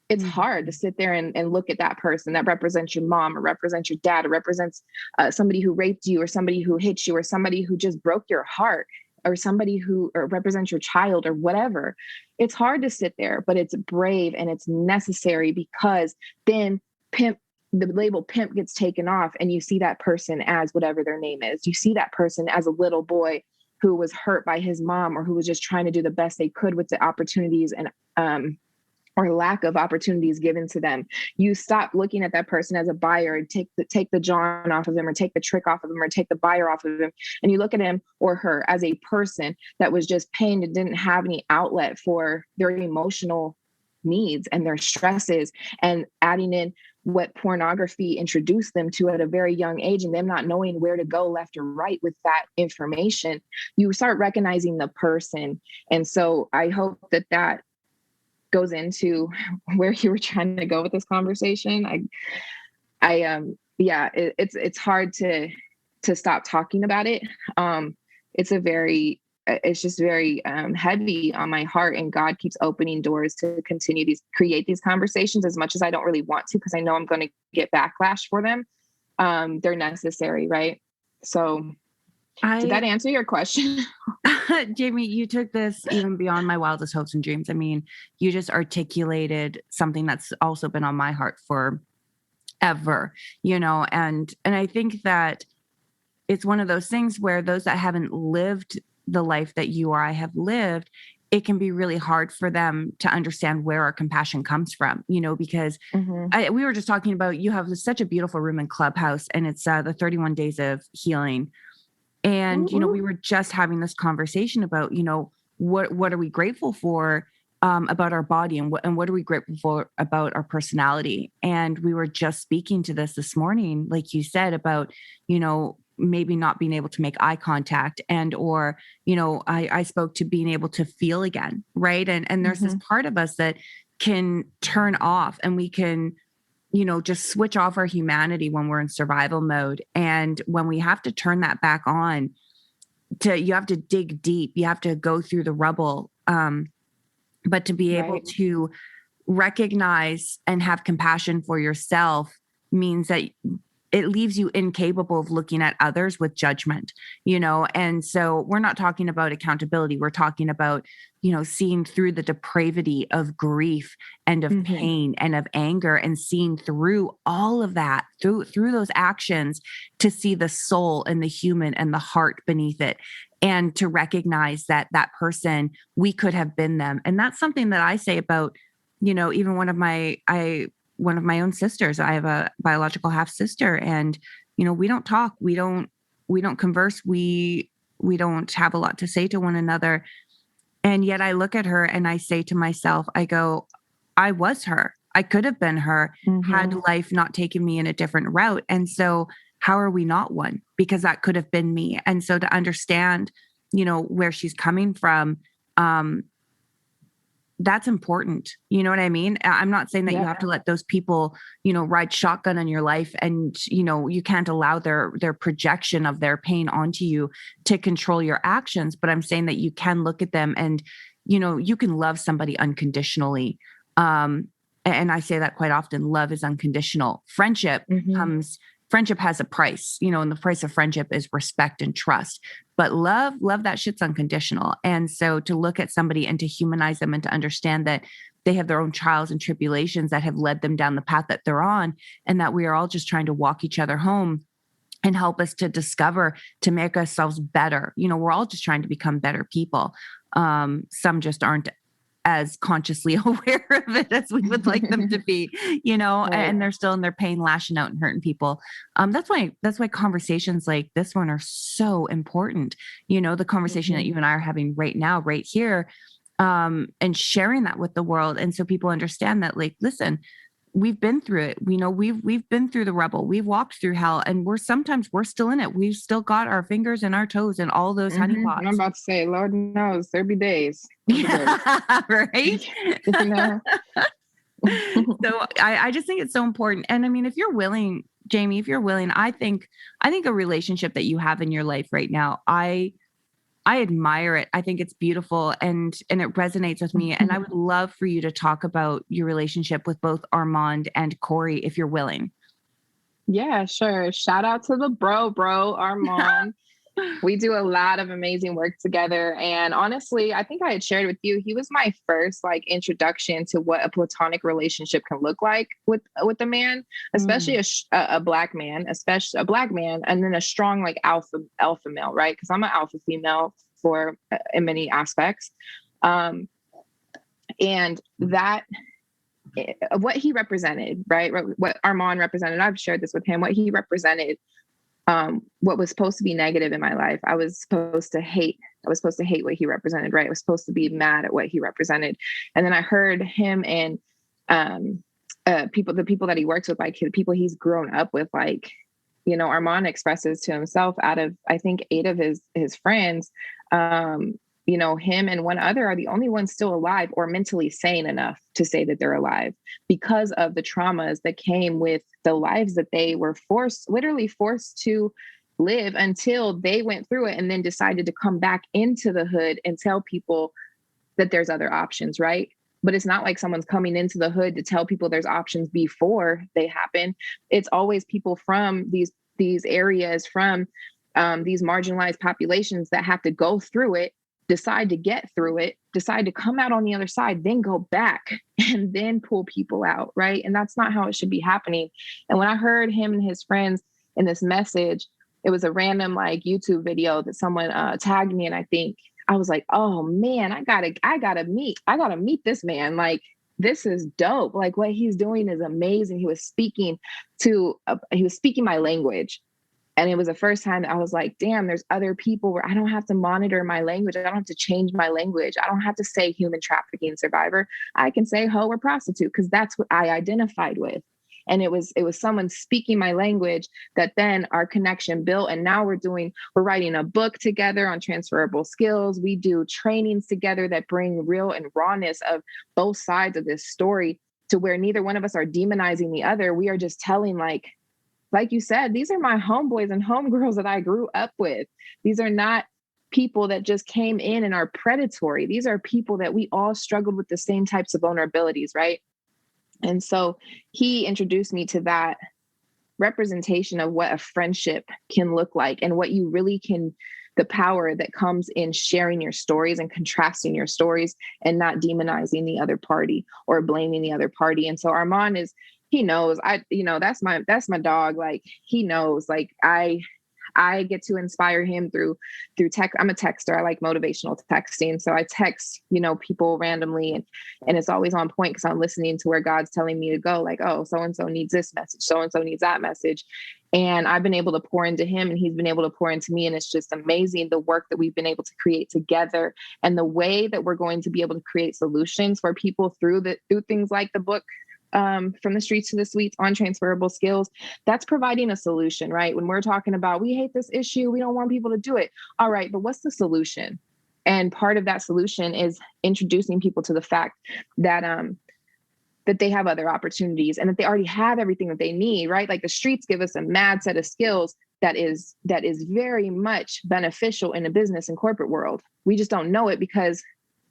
It's hard to sit there and look at that person that represents your mom, or represents your dad, or represents somebody who raped you, or somebody who hit you, or somebody who just broke your heart, or somebody who represents your child, or whatever. It's hard to sit there, but it's brave and it's necessary, because then the label pimp gets taken off, and you see that person as whatever their name is. You see that person as a little boy who was hurt by his mom, or who was just trying to do the best they could with the opportunities and or lack of opportunities given to them. You stop looking at that person as a buyer and take the John off of them, or take the trick off of them, or take the buyer off of them. And you look at him or her as a person that was just pained and didn't have any outlet for their emotional needs and their stresses, and adding in what pornography introduced them to at a very young age, and them not knowing where to go left or right with that information. You start recognizing the person. And so I hope that goes into where you were trying to go with this conversation. It's hard to stop talking about it. It's just very heavy on my heart, and God keeps opening doors to create these conversations, as much as I don't really want to, because I know I'm going to get backlash for them. They're necessary, right? So did that answer your question?
Jaimee, you took this even beyond my wildest hopes and dreams. I mean, you just articulated something that's also been on my heart forever, and I think that it's one of those things where those that haven't lived the life that you or I have lived, it can be really hard for them to understand where our compassion comes from, because we were just talking about, you have such a beautiful room in Clubhouse, and it's the 31 days of healing. And, we were just having this conversation about, what are we grateful for about our body, and what are we grateful for about our personality? And we were just speaking to this morning, like you said, about, maybe not being able to make eye contact, or, I spoke to being able to feel again. Right. And there's this part of us that can turn off, and we can, just switch off our humanity when we're in survival mode. And when we have to turn that back on, you have to dig deep, you have to go through the rubble. But to be able to recognize and have compassion for yourself means that it leaves you incapable of looking at others with judgment, And so we're not talking about accountability. We're talking about, seeing through the depravity of grief and of pain and of anger, and seeing through all of that, through those actions, to see the soul and the human and the heart beneath it, and to recognize that person, we could have been them. And that's something that I say about, even one of my own sisters. I have a biological half sister, and, we don't talk, we don't converse. We don't have a lot to say to one another. And yet I look at her and I say to myself, I go, I was her. I could have been her had life not taken me in a different route. And so how are we not one? Because that could have been me. And so to understand, where she's coming from, that's important. You know what I mean? I'm not saying that you have to let those people, ride shotgun in your life, and, you can't allow their projection of their pain onto you to control your actions. But I'm saying that you can look at them, and, you can love somebody unconditionally. And I say that quite often. Love is unconditional. Friendship comes friendship has a price, and the price of friendship is respect and trust. But love, that shit's unconditional. And so to look at somebody and to humanize them and to understand that they have their own trials and tribulations that have led them down the path that they're on, and that we are all just trying to walk each other home and help us to discover, to make ourselves better. We're all just trying to become better people. Some just aren't as consciously aware of it as we would like them to be, right. And they're still in their pain, lashing out and hurting people. That's why conversations like this one are so important. The conversation that you and I are having right now, right here, and sharing that with the world. And so people understand that, like, listen, we've been through it. We've been through the rubble. We've walked through hell, and we're still in it. We've still got our fingers and our toes and all those honeypots.
I'm about to say, Lord knows there be days.
Yeah, right. So I just think it's so important. And I mean, if you're willing, Jaimee, I think a relationship that you have in your life right now, I admire it. I think it's beautiful and it resonates with me. And I would love for you to talk about your relationship with both Armand and Corey, if you're willing.
Yeah, sure. Shout out to the bro, Armand. We do a lot of amazing work together. And honestly, I think I had shared with you, he was my first introduction to what a platonic relationship can look like with a man, especially a black man, and then a strong alpha male, right? Because I'm an alpha female in many aspects. And that what he represented, right? What Armand represented, I've shared this with him, what he represented, what was supposed to be negative in my life. I was supposed to hate what he represented, right? I was supposed to be mad at what he represented. And then I heard him and the people that he works with, the people he's grown up with, Armand expresses to himself out of, I think, 8 of his friends, him and one other are the only ones still alive or mentally sane enough to say that they're alive because of the traumas that came with the lives that they were literally forced to live until they went through it and then decided to come back into the hood and tell people that there's other options, right? But it's not like someone's coming into the hood to tell people there's options before they happen. It's always people from these areas, from these marginalized populations that have to go through it, decide to get through it, decide to come out on the other side, then go back and then pull people out, right? And that's not how it should be happening. And when I heard him and his friends in this message, it was a random YouTube video that someone tagged me, and I think I was like, oh man, I gotta meet this man. This is dope. What he's doing is amazing. He was speaking my language. And it was the first time that I was like, damn, there's other people where I don't have to monitor my language. I don't have to change my language. I don't have to say human trafficking survivor. I can say hoe or prostitute because that's what I identified with. And it was someone speaking my language that then our connection built. And now we're writing a book together on transferable skills. We do trainings together that bring real and rawness of both sides of this story to where neither one of us are demonizing the other. We are just telling like you said, these are my homeboys and homegirls that I grew up with. These are not people that just came in and are predatory. These are people that we all struggled with the same types of vulnerabilities, right? And so he introduced me to that representation of what a friendship can look like and what you really can, the power that comes in sharing your stories and contrasting your stories and not demonizing the other party or blaming the other party. And so Armand he knows that's my dog. He knows, I get to inspire him through tech. I'm a texter. I like motivational texting. So I text, people randomly and it's always on point because I'm listening to where God's telling me to go. Oh, so-and-so needs this message. So-and-so needs that message. And I've been able to pour into him and he's been able to pour into me. And it's just amazing the work that we've been able to create together and the way that we're going to be able to create solutions for people through things like the book, From the Streets to the Suites on transferable skills. That's providing a solution, right? When we're talking about, we hate this issue, we don't want people to do it. All right, but what's the solution? And part of that solution is introducing people to the fact that, that they have other opportunities and that they already have everything that they need, right? The streets give us a mad set of skills that is very much beneficial in the business and corporate world. We just don't know it because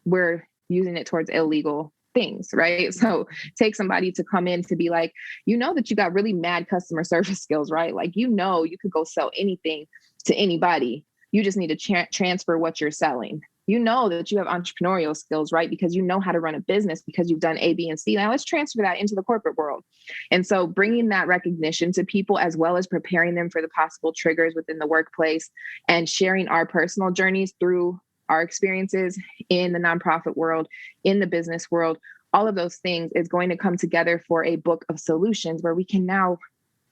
we're using it towards illegal things, right? So take somebody to come in to be like, you know, that you got really mad customer service skills, right? Like, you know, you could go sell anything to anybody. You just need to transfer what you're selling. You know that you have entrepreneurial skills, right? Because you know how to run a business because you've done A, B, and C. Now let's transfer that into the corporate world. And so bringing that recognition to people, as well as preparing them for the possible triggers within the workplace, and sharing our personal journeys through our experiences in the nonprofit world, in the business world, all of those things is going to come together for a book of solutions where we can now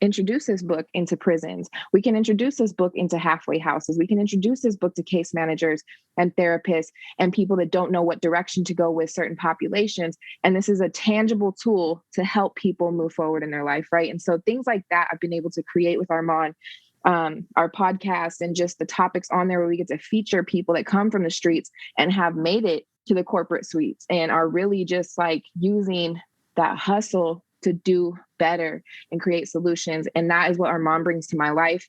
introduce this book into prisons. We can introduce this book into halfway houses. We can introduce this book to case managers and therapists and people that don't know what direction to go with certain populations. And this is a tangible tool to help people move forward in their life, right? And so things like that I've been able to create with Armand, our podcast, and just the topics on there where we get to feature people that come from the streets and have made it to the corporate suites and are really just like using that hustle to do better and create solutions. And that is what Armand brings to my life.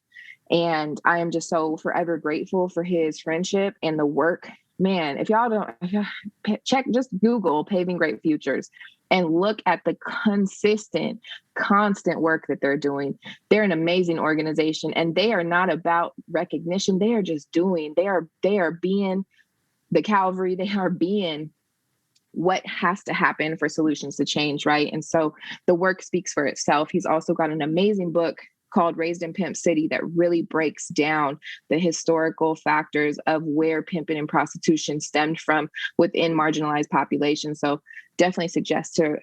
And I am just so forever grateful for his friendship and the work. Man, if y'all check, just Google Paving Great Futures and look at the constant work that they're doing. They're an amazing organization, and they are not about recognition. They are just doing, they are being the Calvary. They are being what has to happen for solutions to change, right? And so the work speaks for itself. He's also got an amazing book called Raised in Pimp City that really breaks down the historical factors of where pimping and prostitution stemmed from within marginalized populations. So definitely suggest to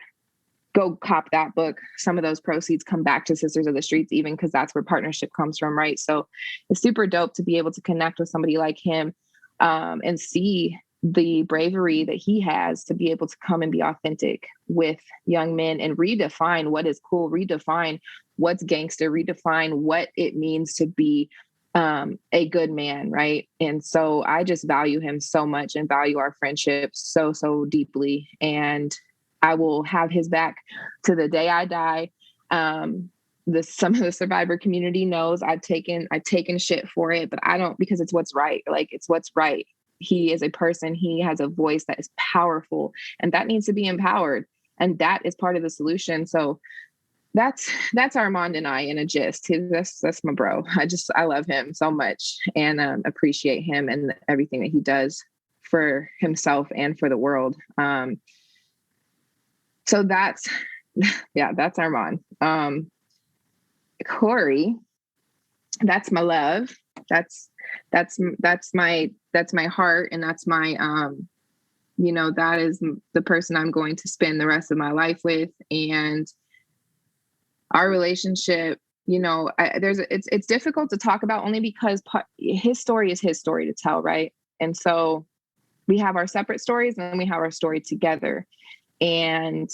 go cop that book. Some of those proceeds come back to Sisters of the Streets, even because that's where partnership comes from, right? So it's super dope to be able to connect with somebody like him and see the bravery that he has to be able to come and be authentic with young men and redefine what is cool, redefine what's gangster, redefine what it means to be a good man, right? And so I just value him so much and value our friendship so, so deeply. And I will have his back to the day I die. Some of the survivor community knows I've taken shit for it, but I don't, because it's what's right. Like, it's what's right. He is a person. He has a voice that is powerful, and that needs to be empowered. And that is part of the solution. So that's Armand and I in a gist. That's my bro. I love him so much and appreciate him and everything that he does for himself and for the world. So that's Armand. Corey, that's my love. That's my heart. And that's my, that is the person I'm going to spend the rest of my life with. And our relationship, it's difficult to talk about only because his story is his story to tell. Right. And so we have our separate stories and then we have our story together. And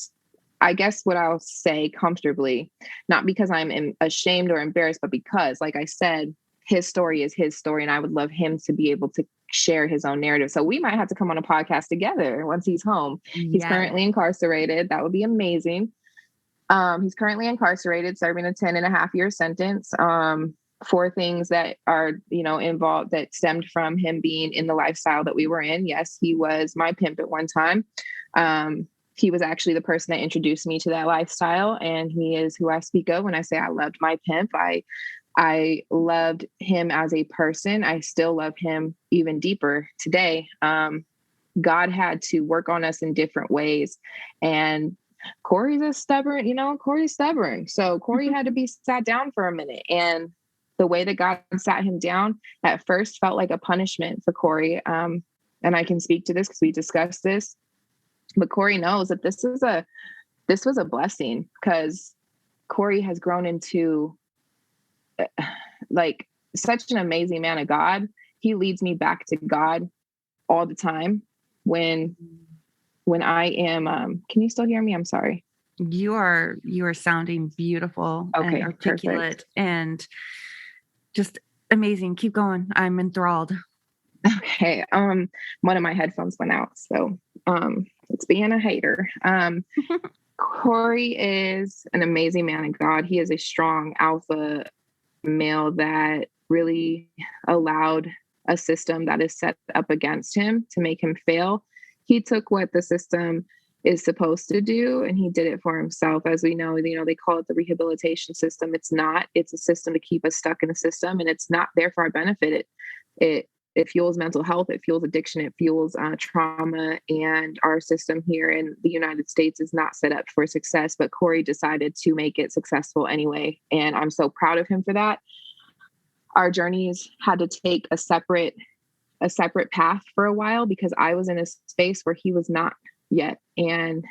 I guess what I'll say comfortably, not because I'm ashamed or embarrassed, but because, like I said, his story is his story, and I would love him to be able to share his own narrative. So we might have to come on a podcast together once he's home. Yes. He's currently incarcerated. That would be amazing. He's currently incarcerated, serving a 10.5-year sentence for things that are, involved, that stemmed from him being in the lifestyle that we were in. Yes, he was my pimp at one time. He was actually the person that introduced me to that lifestyle, and he is who I speak of when I say I loved my pimp. I loved him as a person. I still love him even deeper today. God had to work on us in different ways. And Corey's stubborn. So Corey had to be sat down for a minute. And the way that God sat him down at first felt like a punishment for Corey. And I can speak to this because we discussed this. But Corey knows that this was a blessing, because Corey has grown into like such an amazing man of God. He leads me back to God all the time when I am, can you still hear me? I'm sorry.
You are sounding beautiful and articulate. Perfect. And just amazing. Keep going. I'm enthralled.
Okay. One of my headphones went out, so it's being a hater. Corey is an amazing man of God. He is a strong alpha male that really allowed a system that is set up against him to make him fail. He took what the system is supposed to do. And he did it for himself. As we know, they call it the rehabilitation system. It's not. It's a system to keep us stuck in the system, and it's not there for our benefit. It fuels mental health. It fuels addiction. It fuels trauma. And our system here in the United States is not set up for success. But Corey decided to make it successful anyway. And I'm so proud of him for that. Our journeys had to take a separate path for a while because I was in a space where he was not yet. And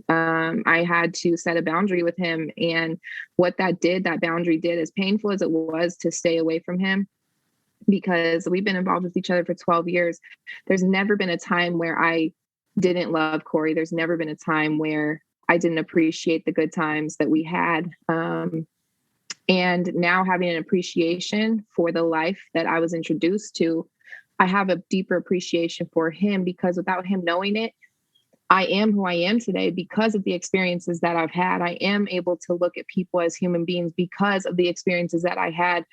I had to set a boundary with him. And what that boundary did, as painful as it was to stay away from him, because we've been involved with each other for 12 years. There's never been a time where I didn't love Corey. There's never been a time where I didn't appreciate the good times that we had. And now having an appreciation for the life that I was introduced to, I have a deeper appreciation for him, because without him knowing it, I am who I am today because of the experiences that I've had. I am able to look at people as human beings because of the experiences that I had.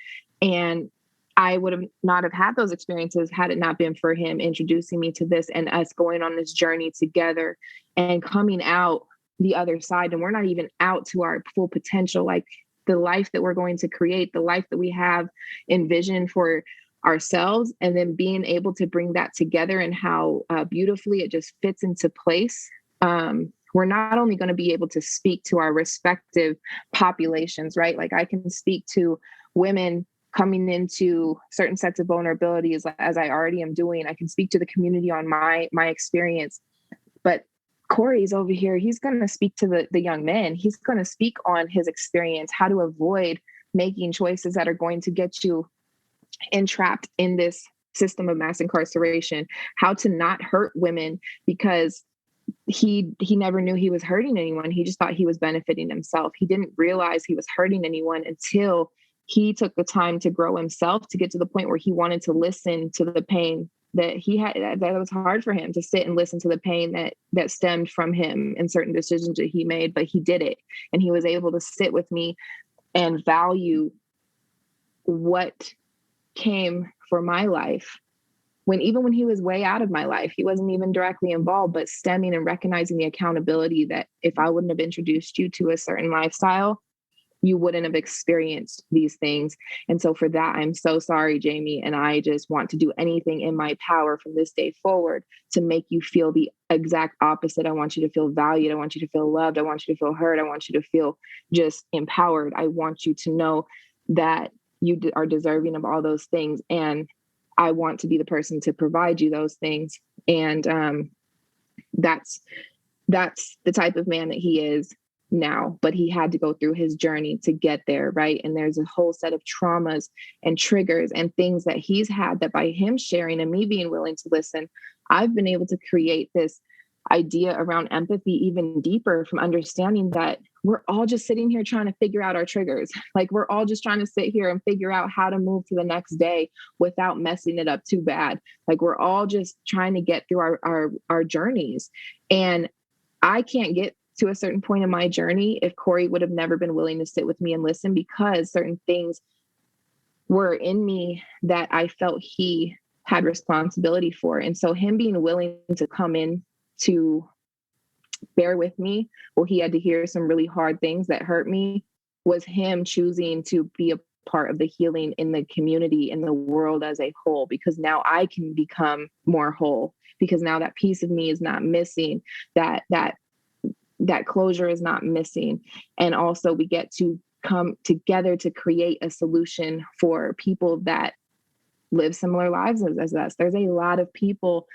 And I would have not have had those experiences had it not been for him introducing me to this and us going on this journey together and coming out the other side. And we're not even out to our full potential, like the life that we're going to create, the life that we have envisioned for ourselves, and then being able to bring that together and how beautifully it just fits into place. We're not only going to be able to speak to our respective populations, right? Like I can speak to women coming into certain sets of vulnerabilities, as I already am doing. I can speak to the community on my experience, but Corey's over here. He's going to speak to the young men. He's going to speak on his experience, how to avoid making choices that are going to get you entrapped in this system of mass incarceration, how to not hurt women, because he never knew he was hurting anyone. He just thought he was benefiting himself. He didn't realize he was hurting anyone until he took the time to grow himself, to get to the point where he wanted to listen to the pain that he had, that was hard for him to sit and listen to the pain that stemmed from him and certain decisions that he made, but he did it. And he was able to sit with me and value what came for my life even when he was way out of my life. He wasn't even directly involved, but stemming and recognizing the accountability that if I wouldn't have introduced you to a certain lifestyle, you wouldn't have experienced these things. And so for that, I'm so sorry, Jaimee. And I just want to do anything in my power from this day forward to make you feel the exact opposite. I want you to feel valued. I want you to feel loved. I want you to feel heard. I want you to feel just empowered. I want you to know that you are deserving of all those things. And I want to be the person to provide you those things. And that's the type of man that he is now, but he had to go through his journey to get there, right? And there's a whole set of traumas and triggers and things that he's had that by him sharing and me being willing to listen, I've been able to create this idea around empathy even deeper, from understanding that we're all just sitting here trying to figure out our triggers. Like we're all just trying to sit here and figure out how to move to the next day without messing it up too bad. Like we're all just trying to get through our journeys. And I can't get to a certain point in my journey if Corey would have never been willing to sit with me and listen, because certain things were in me that I felt he had responsibility for. And so him being willing to come in to bear with me, well, he had to hear some really hard things that hurt me, was him choosing to be a part of the healing in the community, in the world as a whole, because now I can become more whole, because now that piece of me is not missing, that closure is not missing. And also we get to come together to create a solution for people that live similar lives as us. There's a lot of people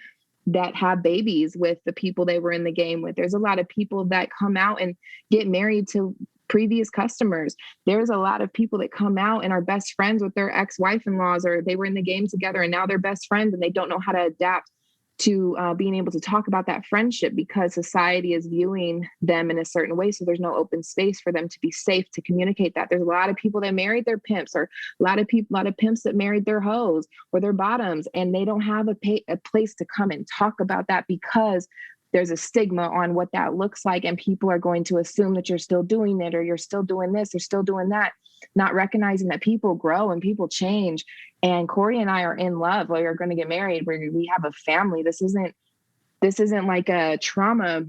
that have babies with the people they were in the game with. There's a lot of people that come out and get married to previous customers. There's a lot of people that come out and are best friends with their ex-wife-in-laws, or they were in the game together and now they're best friends and they don't know how to adapt to being able to talk about that friendship because society is viewing them in a certain way. So there's no open space for them to be safe to communicate that. There's a lot of people that married their pimps, or a lot of pimps that married their hoes or their bottoms, and they don't have a place to come and talk about that because there's a stigma on what that looks like. And people are going to assume that you're still doing it, or you're still doing this, or still doing that, not recognizing that people grow and people change. And Corey and I are in love. We are going to get married. We have a family. This isn't like a trauma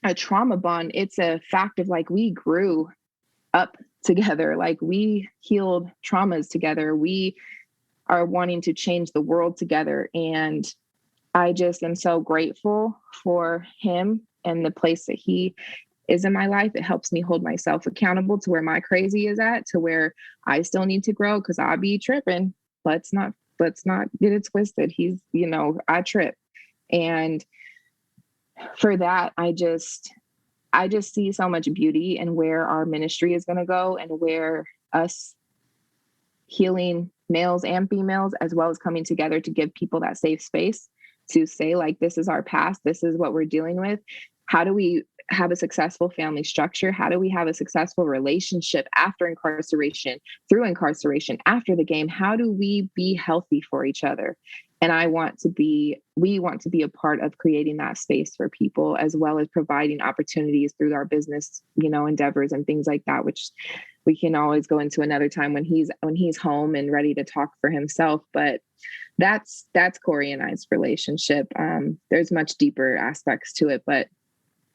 a trauma bond. It's a fact of like, we grew up together, like we healed traumas together. We are wanting to change the world together. And I just am so grateful for him and the place that he is in my life. It helps me hold myself accountable to where my crazy is at, to where I still need to grow, because I'll be tripping. Let's not get it twisted. He's, I trip. And for that, I just see so much beauty in where our ministry is going to go, and where us healing males and females, as well as coming together to give people that safe space to say, like, this is our past, this is what we're dealing with. How do we have a successful family structure? How do we have a successful relationship after incarceration, through incarceration, after the game? How do we be healthy for each other? And we want to be a part of creating that space for people, as well as providing opportunities through our business, endeavors and things like that, which we can always go into another time when he's home and ready to talk for himself. But that's Corey and I's relationship. There's much deeper aspects to it, but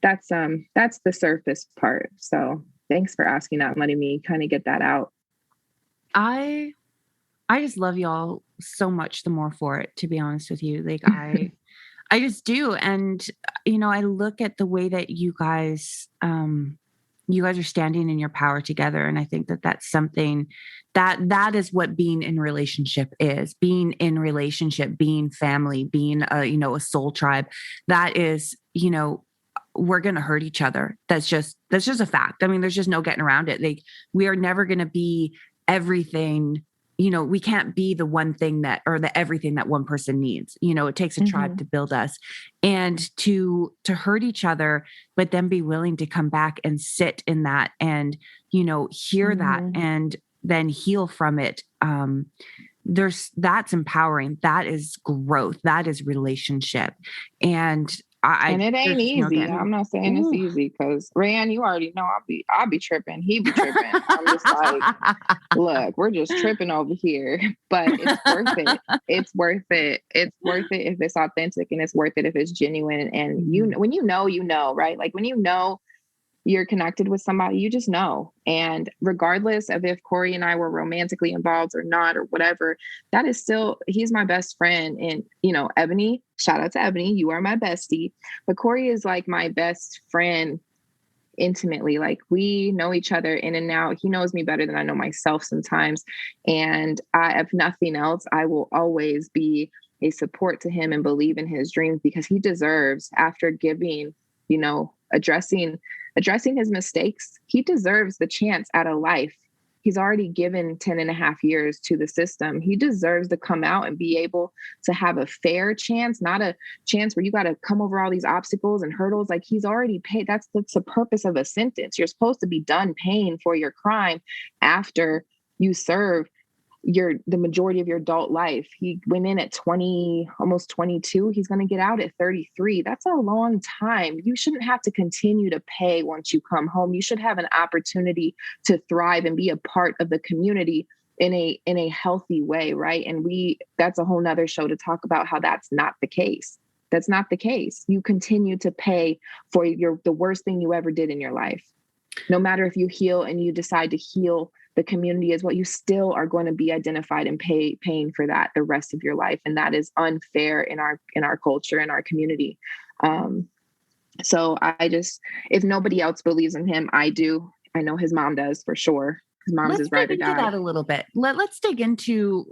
that's the surface part. So thanks for asking that and letting me kind of get that out.
I just love y'all so much the more for it, to be honest with you. Like I just do. And, I look at the way that you guys are standing in your power together. And I think that that's something that is what being in relationship is. Being in relationship, being family, being a soul tribe. That is, we're going to hurt each other. That's just a fact. I mean, there's just no getting around it. Like, we are never going to be everything. We can't be the one thing the everything that one person needs. It takes a tribe to build us, and to hurt each other, but then be willing to come back and sit in that and, hear that and then heal from it. That's empowering. That is growth. That is relationship. And
and it ain't easy. I'm not saying it's easy, because Rand, you already know I'll be tripping. He be tripping. I'm just like, look, we're just tripping over here, but it's worth it. It's worth it. It's worth it if it's authentic, and it's worth it if it's genuine. And when you know, right? Like, when you're connected with somebody, you just know. And regardless of if Corey and I were romantically involved or not, or whatever, that is still, he's my best friend. And, Ebony, shout out to Ebony, you are my bestie. But Corey is like my best friend intimately. Like, we know each other in and out. He knows me better than I know myself sometimes. And if nothing else, I will always be a support to him and believe in his dreams, because he deserves, after giving, addressing his mistakes, he deserves the chance at a life. He's already given 10 and a half years to the system. He deserves to come out and be able to have a fair chance, not a chance where you got to come over all these obstacles and hurdles. Like, he's already paid. That's the purpose of a sentence. You're supposed to be done paying for your crime after you serve the majority of your adult life. He went in at 20, almost 22. He's going to get out at 33. That's a long time. You shouldn't have to continue to pay once you come home. You should have an opportunity to thrive and be a part of the community in a healthy way, right? And that's a whole nother show to talk about how that's not the case. That's not the case. You continue to pay for the worst thing you ever did in your life. No matter if you heal and you decide to heal the community as well, you still are going to be identified and paying for that the rest of your life. And that is unfair in our culture, in our community. So if nobody else believes in him, I do. I know his mom does, for sure. His mom's his ride or die.
Let's dig into that a little bit. Let's dig into,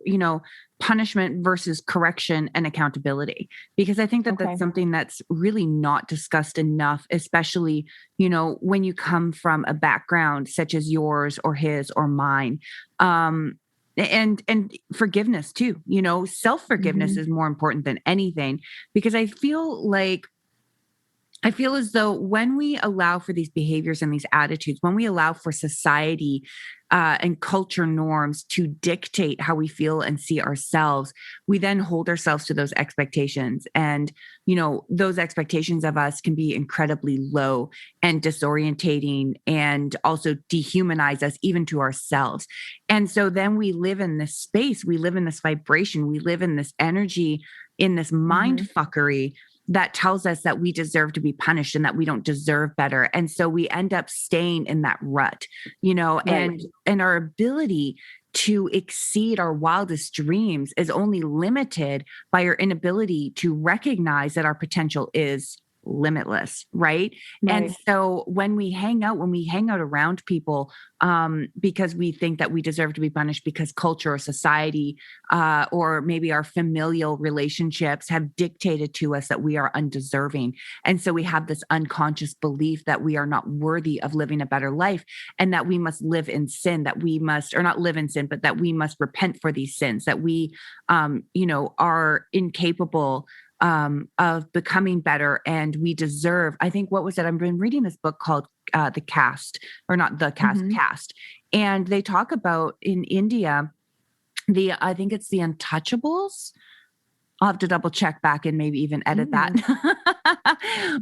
punishment versus correction and accountability, because I think that that's something that's really not discussed enough, especially, when you come from a background such as yours or his or mine. And forgiveness too, self-forgiveness is more important than anything, because I feel as though when we allow for these behaviors and these attitudes, when we allow for society and culture norms to dictate how we feel and see ourselves, we then hold ourselves to those expectations. And, those expectations of us can be incredibly low and disorientating, and also dehumanize us even to ourselves. And so then we live in this space, we live in this vibration, we live in this energy, in this mind fuckery, that tells us that we deserve to be punished and that we don't deserve better. And so we end up staying in that rut,
Right.
and our ability to exceed our wildest dreams is only limited by our inability to recognize that our potential is limitless, right? And
Right.
so when we hang out around people, because we think that we deserve to be punished because culture or society, or maybe our familial relationships have dictated to us that we are undeserving. And so we have this unconscious belief that we are not worthy of living a better life, and that we must live in sin, that we must, or not live in sin, but that we must repent for these sins, that we, are incapable of becoming better, and we deserve. I think, what was it? I've been reading this book called The Caste, or not The Caste, Caste, and they talk about in India, I think it's the Untouchables. I'll have to double check back and maybe even edit that.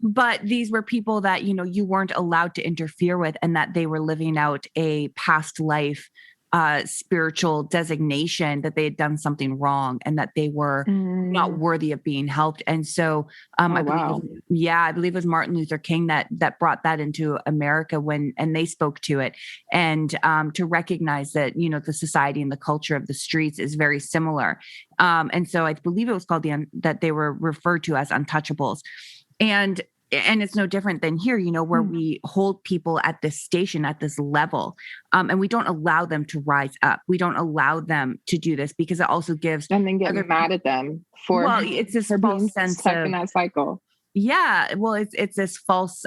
But these were people that, you weren't allowed to interfere with, and that they were living out a past life spiritual designation that they had done something wrong, and that they were not worthy of being helped. And so I believe it was Martin Luther King that brought that into America and they spoke to it, and to recognize that, the society and the culture of the streets is very similar. And so I believe it was called that they were referred to as untouchables. And it's no different than here, where we hold people at this station, at this level, and we don't allow them to rise up. We don't allow them to do this, because it also gives,
and then get mad at them for,
it's this
for
false
being
sense
stuck
of,
in that cycle.
Yeah, well, it's this false,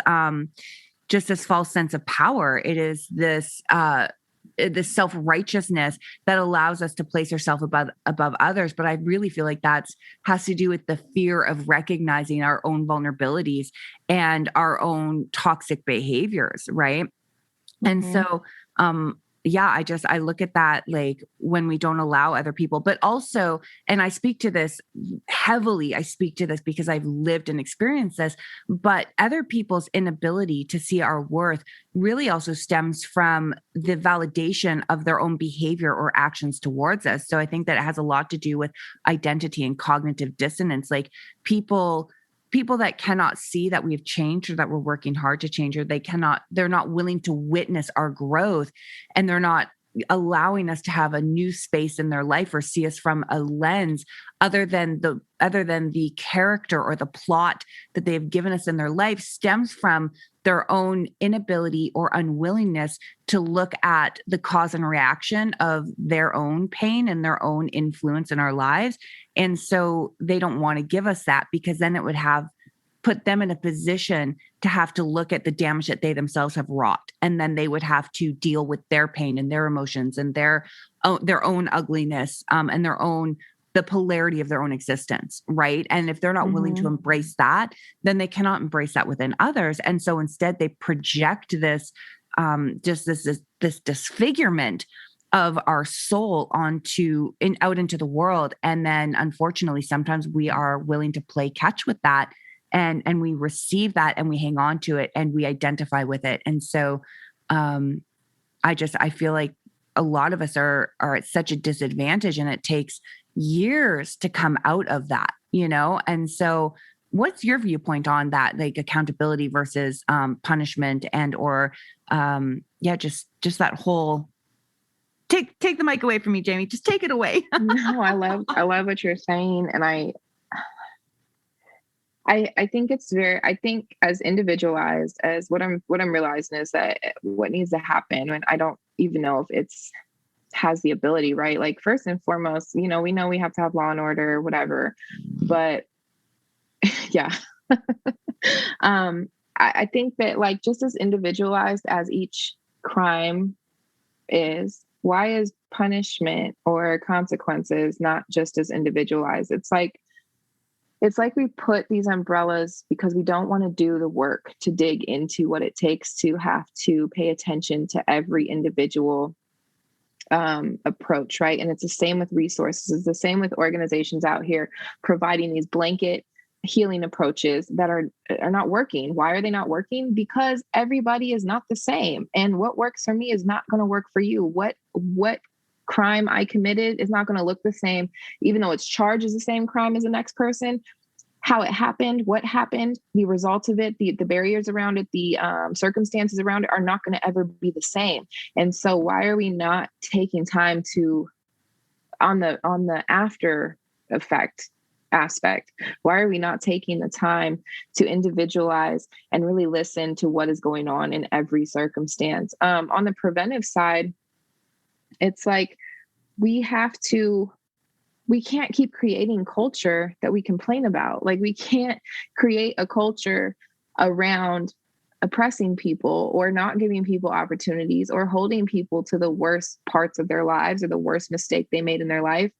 just this false sense of power. It is this self-righteousness that allows us to place ourselves above others. But I really feel like that has to do with the fear of recognizing our own vulnerabilities and our own toxic behaviors, right? And so I look at that, like, when we don't allow other people, but also, and I speak to this heavily, because I've lived and experienced this, but other people's inability to see our worth really also stems from the validation of their own behavior or actions towards us. So I think that it has a lot to do with identity and cognitive dissonance. Like, people that cannot see that we've changed, or that we're working hard to change, or they're not willing to witness our growth, and they're not allowing us to have a new space in their life, or see us from a lens other than the character or the plot that they have given us in their life, stems from their own inability or unwillingness to look at the cause and reaction of their own pain and their own influence in our lives. And so they don't want to give us that, because then it would have put them in a position to have to look at the damage that they themselves have wrought. And then they would have to deal with their pain and their emotions and their own ugliness, and the polarity of their own existence, right? And if they're not willing to embrace that, then they cannot embrace that within others. And so instead they project this, this disfigurement of our soul out into the world. And then unfortunately, sometimes we are willing to play catch with that, and we receive that, and we hang on to it, and we identify with it. And so I feel like a lot of us are at such a disadvantage, and it takes years to come out of that, And so what's your viewpoint on that, like accountability versus punishment, and or just that whole take the mic away from me, Jaimee. Just take it away.
No, I love what you're saying. And I think I think as individualized as what I'm realizing is that what needs to happen, and I don't even know if has the ability, right? Like, first and foremost, we know we have to have law and order, whatever, but yeah. I think that, like, just as individualized as each crime is, why is punishment or consequences not just as individualized? It's like we put these umbrellas because we don't want to do the work to dig into what it takes to have to pay attention to every individual approach, right? And it's the same with resources. It's the same with organizations out here providing these blanket healing approaches that are not working. Why are they not working? Because everybody is not the same. And what works for me is not going to work for you. What crime I committed is not going to look the same, even though it's charged as the same crime as the next person. how it happened, what happened, the results of it, the barriers around it, the circumstances around it are not going to ever be the same. And so why are we not taking time to, on the after effect aspect, why are we not taking the time to individualize and really listen to what is going on in every circumstance? On the preventive side, it's like we can't keep creating culture that we complain about. Like, we can't create a culture around oppressing people or not giving people opportunities or holding people to the worst parts of their lives or the worst mistake they made in their life,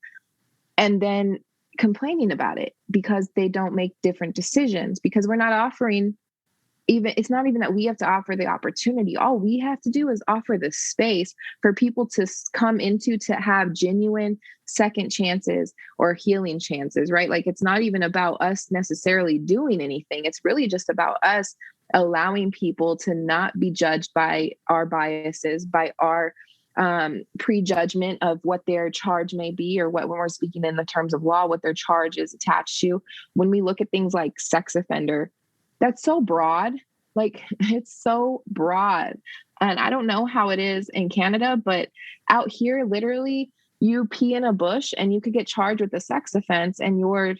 and then complaining about it because they don't make different decisions, because we're not offering, even, it's not even that we have to offer the opportunity. All we have to do is offer the space for people to come into, to have genuine second chances or healing chances, right? Like, it's not even about us necessarily doing anything. It's really just about us allowing people to not be judged by our biases, by our prejudgment of what their charge may be, or what, when we're speaking in the terms of law, what their charge is attached to. When we look at things like sex offender, that's so broad. Like, it's so broad. And I don't know how it is in Canada, but out here, literally, you pee in a bush and you could get charged with a sex offense, and you're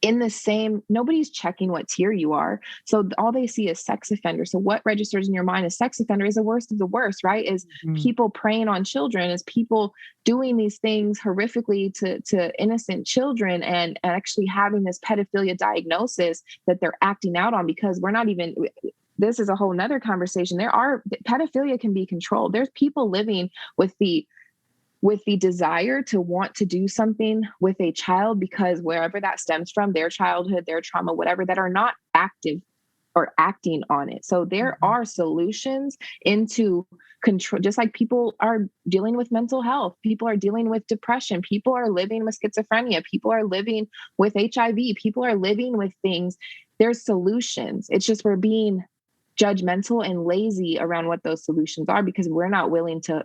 in the same, nobody's checking what tier you are. So all they see is sex offender. So what registers in your mind as sex offender is the worst of the worst, right? Is people preying on children, is people doing these things horrifically to innocent children, and actually having this pedophilia diagnosis that they're acting out on, because we're not even, this is a whole nother conversation. Pedophilia can be controlled. There's people living with the desire to want to do something with a child, because wherever that stems from, their childhood, their trauma, whatever, that are not active or acting on it. So there are solutions into control, just like people are dealing with mental health. People are dealing with depression. People are living with schizophrenia. People are living with HIV. People are living with things. There's solutions. It's just we're being judgmental and lazy around what those solutions are, because we're not willing to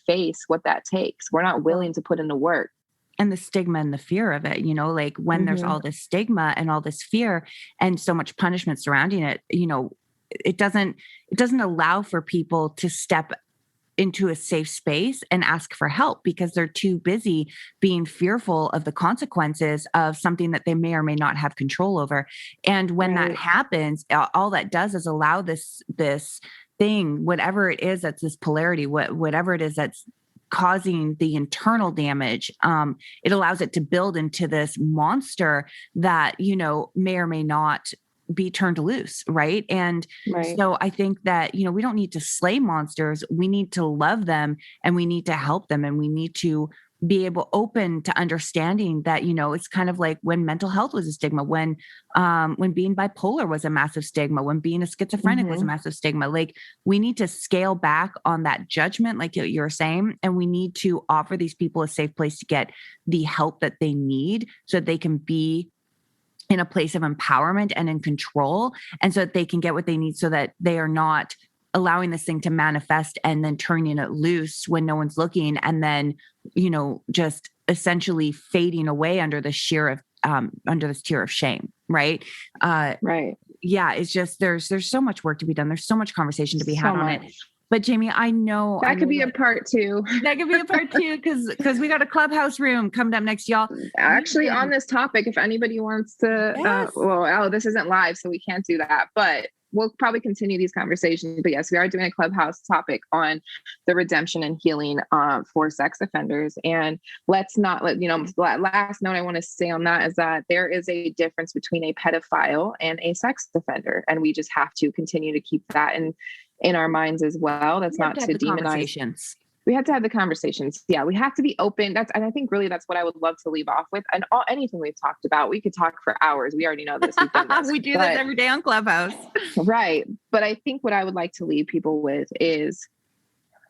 face what that takes. We're not willing to put in the work.
And the stigma and the fear of it, like when there's all this stigma and all this fear and so much punishment surrounding it, it doesn't allow for people to step into a safe space and ask for help, because they're too busy being fearful of the consequences of something that they may or may not have control over. And when that happens, all that does is allow this thing, whatever it is, that's this polarity, whatever it is that's causing the internal damage, it allows it to build into this monster that, may or may not be turned loose. Right. And so I think that, we don't need to slay monsters. We need to love them, and we need to help them, and we need to be open to understanding that, it's kind of like when mental health was a stigma, when being bipolar was a massive stigma, when being a schizophrenic was a massive stigma. Like, we need to scale back on that judgment, like you're saying, and we need to offer these people a safe place to get the help that they need, so that they can be in a place of empowerment and in control, and so that they can get what they need, so that they are not allowing this thing to manifest and then turning it loose when no one's looking, and then, just essentially fading away under the under this tier of shame. Right. Yeah. It's just, there's so much work to be done. There's so much conversation to be had on it. But Jaimee, I know
that could be a part two.
That could be a part two, because we got a clubhouse room coming up next, y'all.
Actually, on this topic, if anybody wants to, this isn't live, so we can't do that, but we'll probably continue these conversations. But yes, we are doing a clubhouse topic on the redemption and healing for sex offenders. And let's not last note I want to say on that is that there is a difference between a pedophile and a sex offender, and we just have to continue to keep that in our minds as well. That's not to demonize. We have to have the conversations. Yeah, we have to be open. And I think really that's what I would love to leave off with. And anything we've talked about, we could talk for hours. We already know this. We've done this.
We do this every day on Clubhouse.
Right. But I think what I would like to leave people with is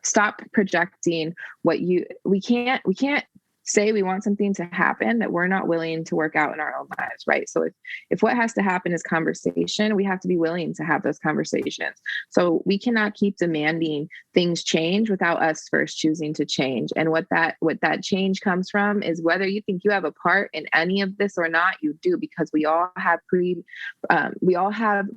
stop projecting we can't say we want something to happen that we're not willing to work out in our own lives, right? So if what has to happen is conversation, we have to be willing to have those conversations. So we cannot keep demanding things change without us first choosing to change. And what that change comes from is whether you think you have a part in any of this or not, you do, because we all have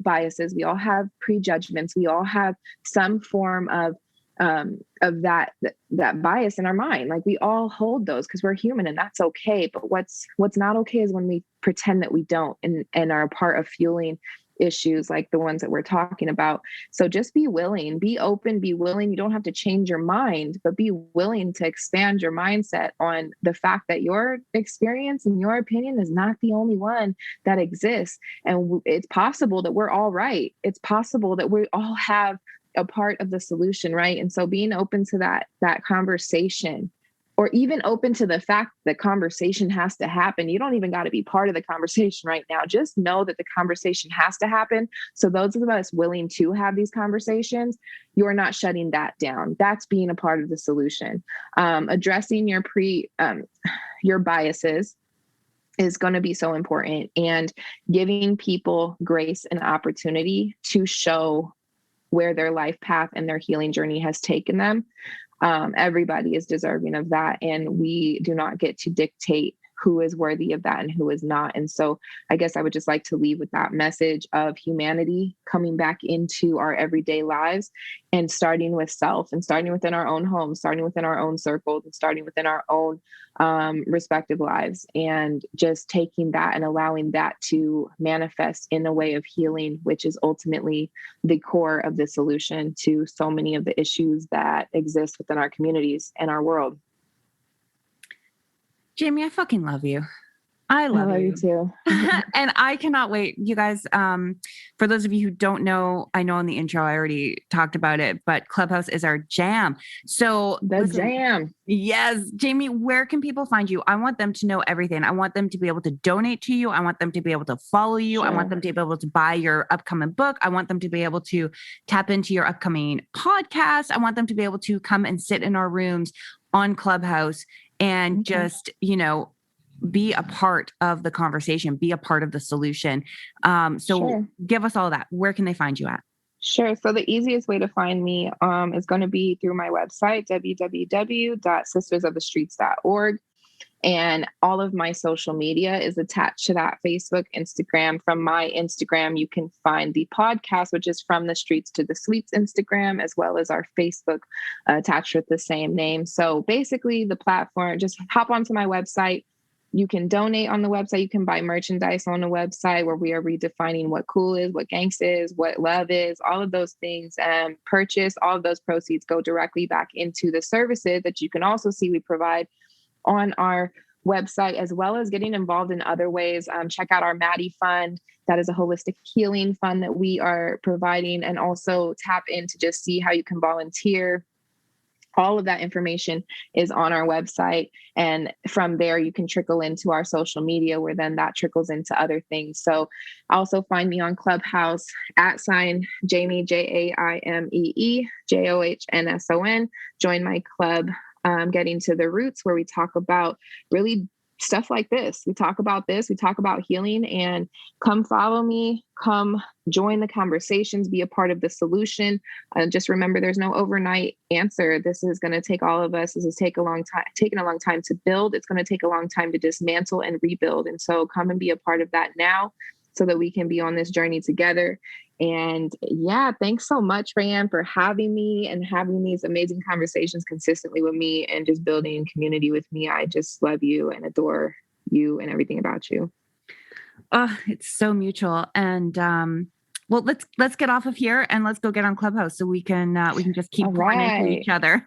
biases, we all have prejudgments, we all have some form of that bias in our mind. Like we all hold those because we're human, and that's okay. But what's not okay is when we pretend that we don't and are a part of fueling issues like the ones that we're talking about. So just be willing, be open, be willing. You don't have to change your mind, but be willing to expand your mindset on the fact that your experience and your opinion is not the only one that exists. And it's possible that we're all right. It's possible that we all have a part of the solution, right? And so being open to that conversation, or even open to the fact that conversation has to happen. You don't even got to be part of the conversation right now. Just know that the conversation has to happen. So those of us willing to have these conversations, you're not shutting that down. That's being a part of the solution. Addressing your biases is going to be so important, and giving people grace and opportunity to show where their life path and their healing journey has taken them. Everybody is deserving of that. And we do not get to dictate who is worthy of that and who is not. And so I guess I would just like to leave with that message of humanity coming back into our everyday lives, and starting with self, and starting within our own homes, starting within our own circles, and starting within our own respective lives, and just taking that and allowing that to manifest in a way of healing, which is ultimately the core of the solution to so many of the issues that exist within our communities and our world.
Jaimee, I fucking love you. I love
you too.
And I cannot wait. You guys, for those of you who don't know, I know in the intro I already talked about it, but Clubhouse is our jam. So
jam.
Yes. Jaimee, where can people find you? I want them to know everything. I want them to be able to donate to you. I want them to be able to follow you. Sure. I want them to be able to buy your upcoming book. I want them to be able to tap into your upcoming podcast. I want them to be able to come and sit in our rooms on Clubhouse and just, be a part of the conversation, be a part of the solution. Sure. Give us all that. Where can they find you at?
Sure. So the easiest way to find me is going to be through my website, www.sistersofthestreets.org. And all of my social media is attached to that: Facebook, Instagram. From my Instagram, you can find the podcast, which is From the Streets to the Suites Instagram, as well as our Facebook attached with the same name. So basically the platform, just hop onto my website. You can donate on the website. You can buy merchandise on the website, where we are redefining what cool is, what gangsta is, what love is, all of those things. And purchase, all of those proceeds go directly back into the services that you can also see we provide on our website, as well as getting involved in other ways. Check out our Maddie Fund. That is a holistic healing fund that we are providing, and also tap in to just see how you can volunteer. All of that information is on our website. And from there, you can trickle into our social media, where then that trickles into other things. So also find me on Clubhouse @Jaimee, JAIMEE, JOHNSON. Join my club, Getting to the Roots, where we talk about really stuff like this. We talk about healing, and come follow me, come join the conversations, be a part of the solution. Just remember, there's no overnight answer. This is going to take all of us. This has taken a long time to build. It's going to take a long time to dismantle and rebuild. And so come and be a part of that now, so that we can be on this journey together. And yeah, thanks so much, Rayanne, for having me and having these amazing conversations consistently with me, and just building community with me. I just love you and adore you and everything about you.
Oh, it's so mutual. And well, let's get off of here and let's go get on Clubhouse, so we can just keep pouring into each other.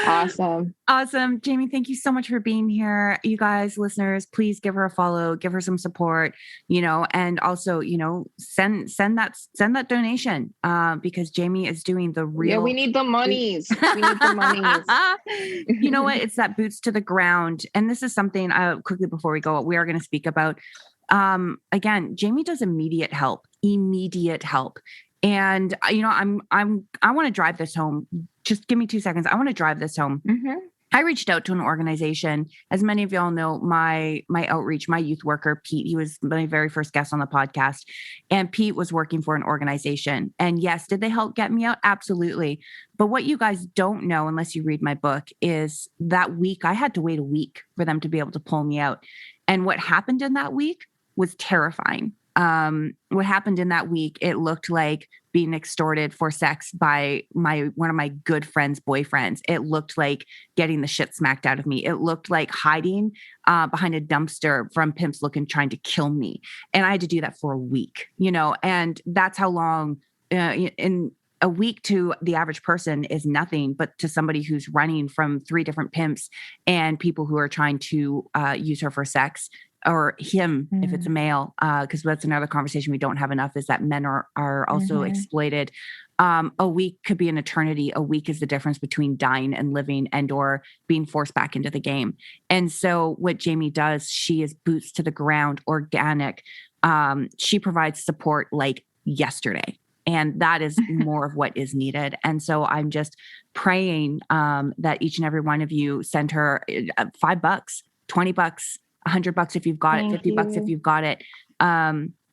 Awesome.
Jaimee, thank you so much for being here. You guys, listeners, please give her a follow, give her some support, and also, send that donation, because Jaimee is doing the real.
Yeah, we need the monies. We need the monies.
You know what? It's that boots to the ground. And this is something quickly before we go, we are going to speak about. Again, Jaimee does immediate help. And I want to drive this home. Just give me 2 seconds. I want to drive this home.
Mm-hmm.
I reached out to an organization. As many of y'all know, my outreach, my youth worker, Pete, he was my very first guest on the podcast. And Pete was working for an organization. And yes, did they help get me out? Absolutely. But what you guys don't know, unless you read my book, is that week, I had to wait a week for them to be able to pull me out. And what happened in that week was terrifying. What happened in that week, it looked like being extorted for sex by one of my good friend's boyfriends. It looked like getting the shit smacked out of me. It looked like hiding behind a dumpster from Pimps looking, trying to kill me. And I had to do that for a week, and that's how long in a week to the average person is nothing, but to somebody who's running from 3 different pimps and people who are trying to use her for sex, or him, if it's a male, because that's another conversation we don't have enough, is that men are also exploited. A week could be an eternity. A week is the difference between dying and living, and or being forced back into the game. And so what Jaimee does, she is boots to the ground, organic. She provides support like yesterday. And that is more of what is needed. And so I'm just praying that each and every one of you send her $5, $20, $100 if you've got it, $50 if you've got it.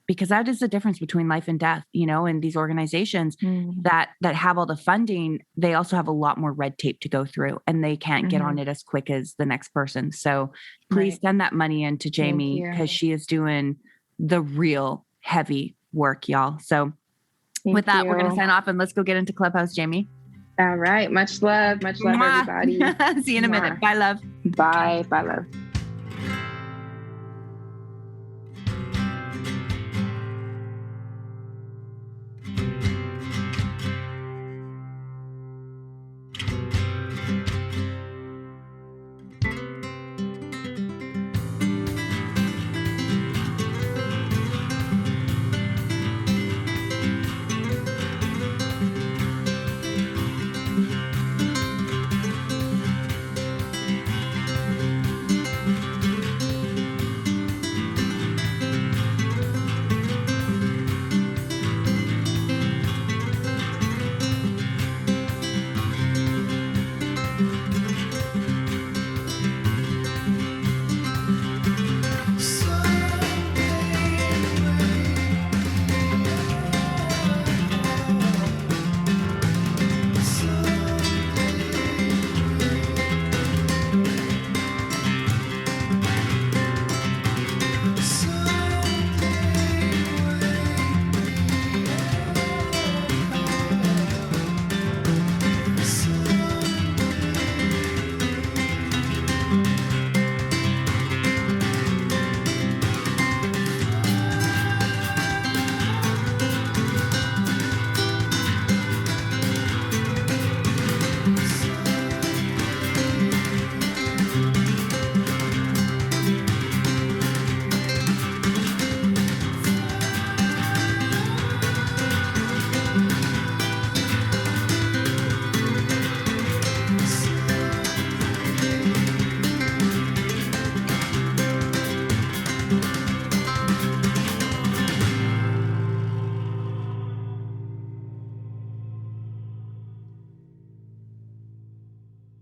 Because that is the difference between life and death, and these organizations that have all the funding, they also have a lot more red tape to go through, and they can't get on it as quick as the next person. So please send that money in to Jaimee, because she is doing the real heavy work, y'all. So with that, we're going to sign off and let's go get into Clubhouse, Jaimee.
All right. Much love. Much love, everybody.
See you in a minute. Bye, love.
Bye. Bye, love.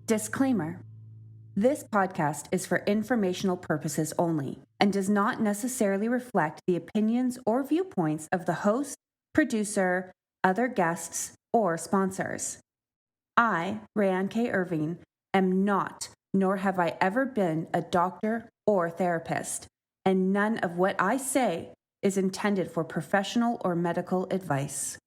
Disclaimer. This podcast is for informational purposes only and does not necessarily reflect the opinions or viewpoints of the host, producer, other guests, or sponsors. I, Rayanne K. Irving, am not, nor have I ever been, a doctor or therapist, and none of what I say is intended for professional or medical advice.